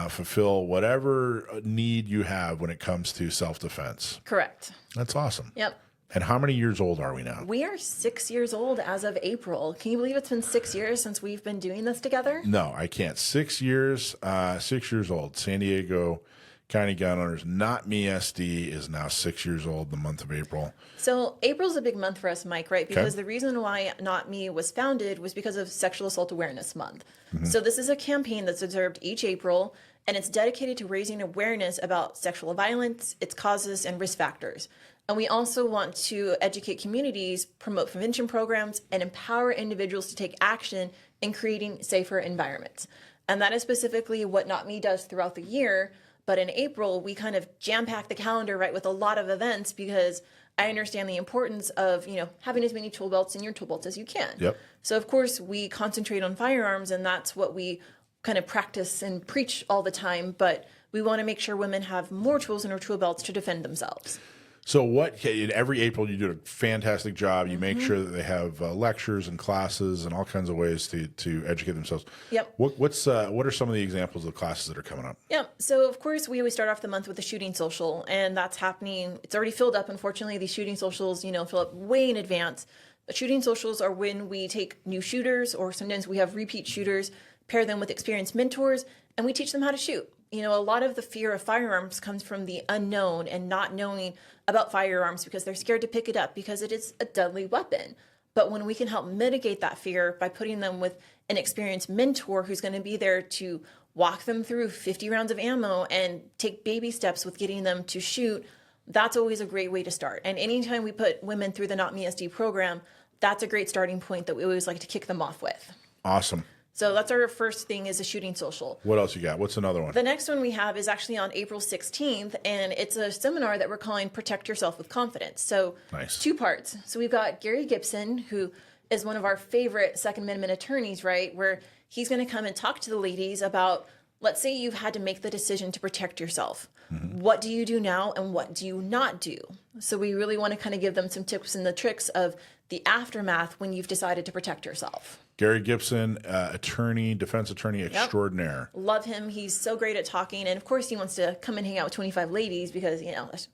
A: fulfill whatever need you have when it comes to self-defense.
B: Correct.
A: That's awesome.
B: Yep.
A: And how many years old are we now?
B: We are 6 years old as of April. Can you believe it's been 6 years since we've been doing this together?
A: No, I can't. 6 years, 6 years old. San Diego County gun owners. NotMe SD is now 6 years old, the month of April.
B: So April's a big month for us, Mike, right? Because the reason why NotMe was founded was because of Sexual Assault Awareness Month. So this is a campaign that's observed each April, and it's dedicated to raising awareness about sexual violence, its causes, and risk factors. And we also want to educate communities, promote prevention programs, and empower individuals to take action in creating safer environments. And that is specifically what NotMe does throughout the year. But in April, we kind of jam-pack the calendar, right, with a lot of events because I understand the importance of, having as many tool belts in your tool belts as you can.
A: Yep.
B: So, of course, we concentrate on firearms, and that's what we kind of practice and preach all the time. But we want to make sure women have more tools in their tool belts to defend themselves.
A: So every April you do a fantastic job. You make sure that they have lectures and classes and all kinds of ways to educate themselves.
B: Yep.
A: What are some of the examples of classes that are coming up?
B: Yeah. So of course we always start off the month with a shooting social, and that's happening. It's already filled up. Unfortunately, these shooting socials, fill up way in advance. But shooting socials are when we take new shooters, or sometimes we have repeat shooters, pair them with experienced mentors, and we teach them how to shoot. A lot of the fear of firearms comes from the unknown and not knowing about firearms because they're scared to pick it up because it is a deadly weapon. But when we can help mitigate that fear by putting them with an experienced mentor who's going to be there to walk them through 50 rounds of ammo and take baby steps with getting them to shoot, that's always a great way to start. And anytime we put women through the NotMe SD program, that's a great starting point that we always like to kick them off with.
A: Awesome.
B: So that's our first thing, is a shooting social.
A: What else you got? What's another one?
B: The next one we have is actually on April 16th, and it's a seminar that we're calling Protect Yourself with Confidence. So
A: nice.
B: 2 parts. So we've got Gary Gibson, who is one of our favorite Second Amendment attorneys, right, where he's going to come and talk to the ladies about, let's say you've had to make the decision to protect yourself. What do you do now and what do you not do? So we really want to kind of give them some tips and the tricks of the aftermath when you've decided to protect yourself.
A: Gary Gibson, defense attorney extraordinaire.
B: Love him. He's so great at talking. And of course, he wants to come and hang out with 25 ladies because,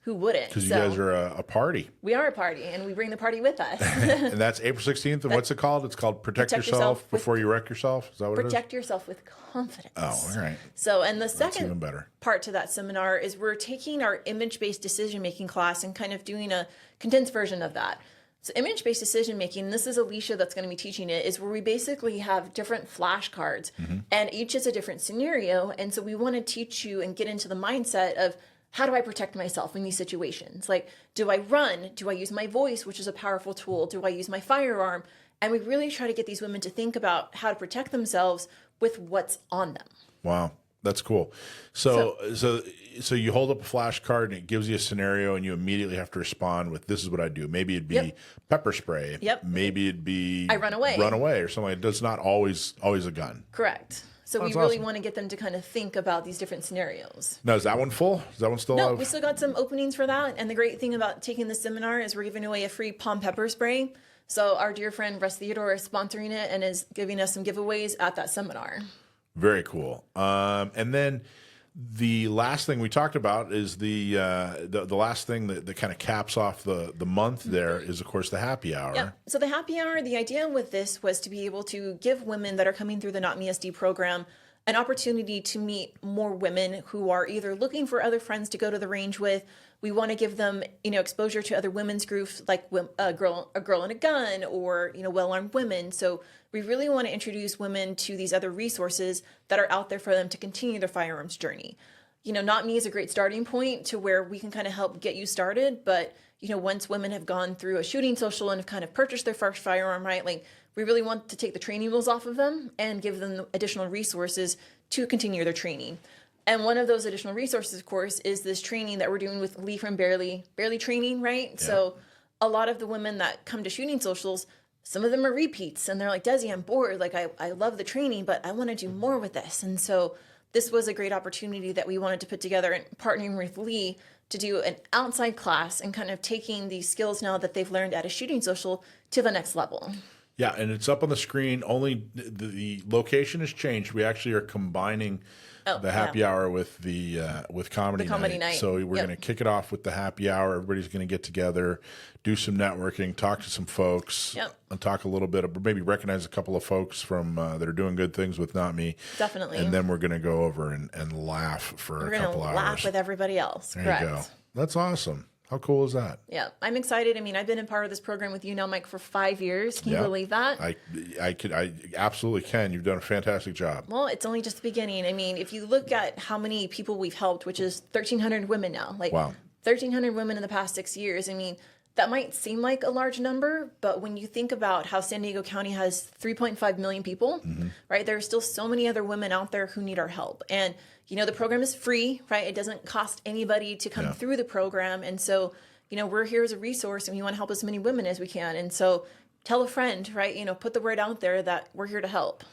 B: who wouldn't?
A: Because you guys are a party.
B: We are a party, and we bring the party with us.
A: And that's April 16th. And what's it called? It's called Protect Yourself Before You Wreck Yourself. Is that what it is?
B: Protect Yourself with Confidence.
A: Oh, all right.
B: So, and the
A: That's
B: second
A: even better.
B: part to that seminar is we're taking our image-based decision-making class and kind of doing a condensed version of that. So image-based decision-making, this is Alicia that's going to be teaching it, is where we basically have different flashcards, and each is a different scenario. And so we want to teach you and get into the mindset of, how do I protect myself in these situations? Like, do I run? Do I use my voice, which is a powerful tool? Do I use my firearm? And we really try to get these women to think about how to protect themselves with what's on them.
A: Wow. That's cool. So you hold up a flashcard and it gives you a scenario and you immediately have to respond with, this is what I do. Maybe it'd be pepper spray.
B: Yep.
A: Maybe it'd be
B: I run away
A: or something. It's not always a gun.
B: Correct. So we really want to get them to kind of think about these different scenarios.
A: Now, is that one full? Is that one still
B: No, we still got some openings for that. And the great thing about taking this seminar is we're giving away a free palm pepper spray. So our dear friend Russ Theodore is sponsoring it and is giving us some giveaways at that seminar.
A: Very cool. And then the last thing we talked about is the last thing that kind of caps off the month there is, of course, the happy hour.
B: Yeah. So the happy hour, the idea with this was to be able to give women that are coming through the NotMe SD program an opportunity to meet more women who are either looking for other friends to go to the range with. We want to give them, exposure to other women's groups like a girl and a gun, or, well-armed women. So we really want to introduce women to these other resources that are out there for them to continue their firearms journey. NotMe is a great starting point to where we can kind of help get you started. But, once women have gone through a shooting social and have kind of purchased their first firearm, right, like we really want to take the training wheels off of them and give them additional resources to continue their training. And one of those additional resources, of course, is this training that we're doing with Lee from Barely Training, right? Yeah. So a lot of the women that come to shooting socials, some of them are repeats, and they're like, Desi, I'm bored. Like, I love the training, but I want to do more with this. And so this was a great opportunity that we wanted to put together and partnering with Lee to do an outside class and kind of taking these skills now that they've learned at a shooting social to the next level.
A: Yeah, and it's up on the screen. Only the location has changed. We actually are combining the happy hour with the comedy night. So we're going to kick it off with the happy hour. Everybody's going to get together, do some networking, talk to some folks, and talk a little bit, maybe recognize a couple of folks from that are doing good things with NotMe.
B: Definitely.
A: And then we're going to go over and laugh for a couple hours.
B: We're going to laugh with everybody else.
A: There
B: Correct.
A: you go. That's awesome. How cool is that?
B: Yeah, I'm excited. I mean, I've been a part of this program with you now, Mike, for 5 years. Can you believe that?
A: I absolutely can. You've done a fantastic job.
B: Well, it's only just the beginning. I mean, if you look at how many people we've helped, which is 1,300 women now, like 1,300 women in the past 6 years. I mean, that might seem like a large number, but when you think about how San Diego County has 3.5 million people, right? There are still so many other women out there who need our help. And you know, the program is free, right? It doesn't cost anybody to come through the program. And so, you know, we're here as a resource and we want to help as many women as we can. And so tell a friend, right? You know, put the word out there that we're here to help.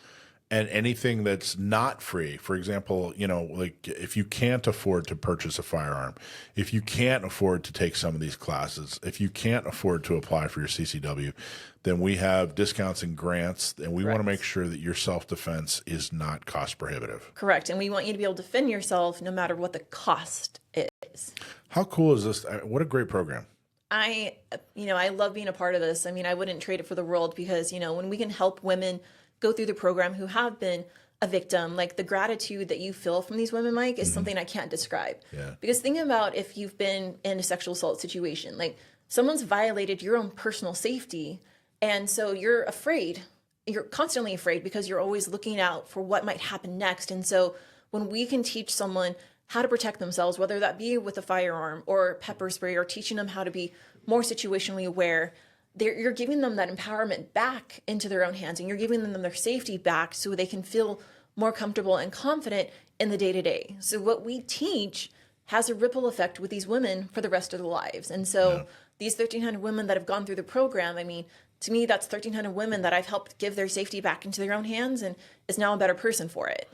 A: And anything that's not free, for example, you know, like if you can't afford to purchase a firearm, if you can't afford to take some of these classes, if you can't afford to apply for your CCW, then we have discounts and grants, and we want to make sure that your self-defense is not cost prohibitive.
B: Correct. And we want you to be able to defend yourself no matter what the cost is.
A: How cool is this? What a great program.
B: I love being a part of this. I mean, I wouldn't trade it for the world because, you know, when we can help women go through the program who have been a victim, like the gratitude that you feel from these women, Mike, is something I can't describe. Yeah. Because think about if you've been in a sexual assault situation, like someone's violated your own personal safety. And so you're afraid. You're constantly afraid because you're always looking out for what might happen next. And so when we can teach someone how to protect themselves, whether that be with a firearm or pepper spray or teaching them how to be more situationally aware, you're giving them that empowerment back into their own hands, and you're giving them their safety back so they can feel more comfortable and confident in the day-to-day. So what we teach has a ripple effect with these women for the rest of their lives. And so these 1,300 women that have gone through the program, I mean, to me, that's 1,300 women that I've helped give their safety back into their own hands and is now a better person for it.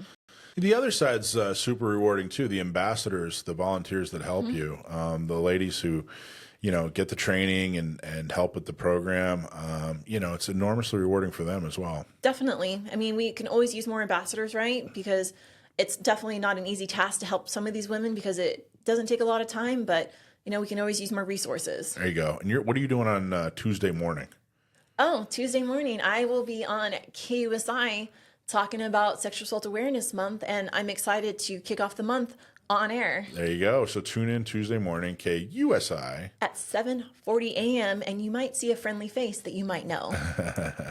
A: The other side's super rewarding too. The ambassadors, the volunteers that help you, the ladies who, you know, get the training and help with the program. You know, it's enormously rewarding for them as well.
B: Definitely. I mean, we can always use more ambassadors, right? Because it's definitely not an easy task to help some of these women because it doesn't take a lot of time, but, you know, we can always use more resources.
A: There you go. And what are you doing on Tuesday morning?
B: Oh, Tuesday morning, I will be on KUSI talking about Sexual Assault Awareness Month, and I'm excited to kick off the month on air.
A: There you go. So tune in Tuesday morning, KUSI.
B: At 7:40 a.m., and you might see a friendly face that you might know.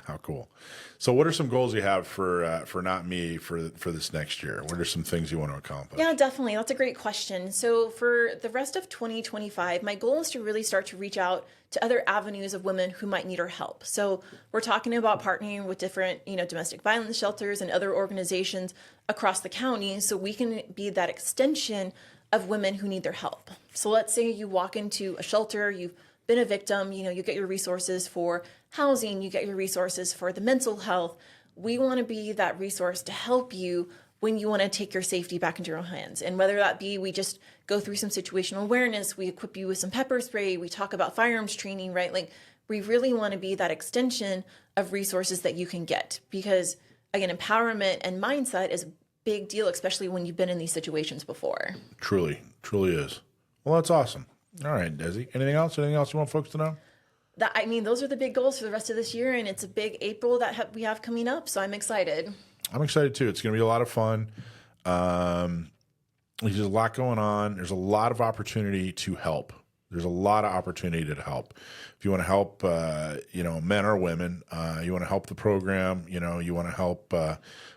A: How cool. So what are some goals you have for NotMe for this next year? What are some things you want to accomplish?
B: Yeah, definitely. That's a great question. So for the rest of 2025, my goal is to really start to reach out to other avenues of women who might need our help. So we're talking about partnering with different, you know, domestic violence shelters and other organizations across the county so we can be that extension of women who need their help. So let's say you walk into a shelter, you've been a victim, you know, you get your resources for housing, you get your resources for the mental health. We want to be that resource to help you when you want to take your safety back into your own hands. And whether that be we just go through some situational awareness, we equip you with some pepper spray, we talk about firearms training, right? Like we really want to be that extension of resources that you can get because, again, empowerment and mindset is a big deal, especially when you've been in these situations before.
A: Truly is. Well, that's awesome. All right, Desi. Anything else? Anything else you want folks to know?
B: I mean, those are the big goals for the rest of this year, and it's a big April that we have coming up, so I'm excited. I'm
A: excited, too. It's going to be a lot of fun. There's a lot going on. There's a lot of opportunity to help. There's a lot of opportunity to help. If you want to help, men or women, you want to help the program, you want to help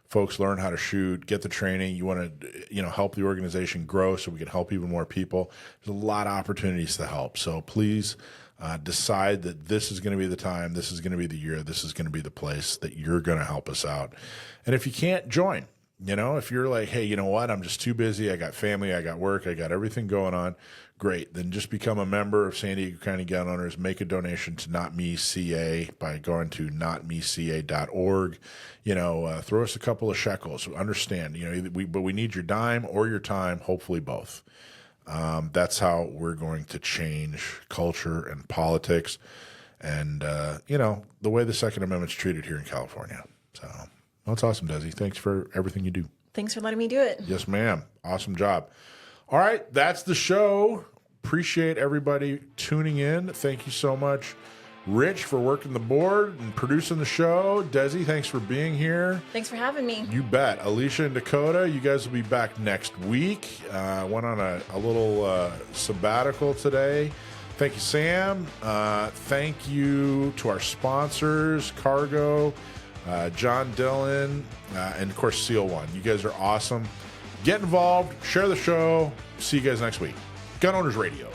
A: folks learn how to shoot, get the training. You want to, help the organization grow so we can help even more people. There's a lot of opportunities to help. So please decide that this is going to be the time, this is going to be the year, this is going to be the place that you're going to help us out. And if you can't, join. If you're like, hey, you know what, I'm just too busy, I got family, I got work, I got everything going on, great. Then just become a member of San Diego County Gun Owners. Make a donation to NotMe CA by going to notmeca.org. Throw us a couple of shekels. Understand, but we need your dime or your time, hopefully both. That's how we're going to change culture and politics. and the way the Second Amendment's treated here in California. So that's awesome, Desi. Thanks for everything you do.
B: Thanks for letting me do it.
A: Yes, ma'am. Awesome job. All right, that's the show. Appreciate everybody tuning in. Thank you so much, Rich, for working the board and producing the show. Desi, thanks for being here.
B: Thanks for having me.
A: You bet. Alicia and Dakota, you guys will be back next week. Went on a little sabbatical today. Thank you, Sam. Thank you to our sponsors, Cargo, John Dillon, and of course, Seal One. You guys are awesome. Get involved, share the show. See you guys next week. Gun Owners Radio.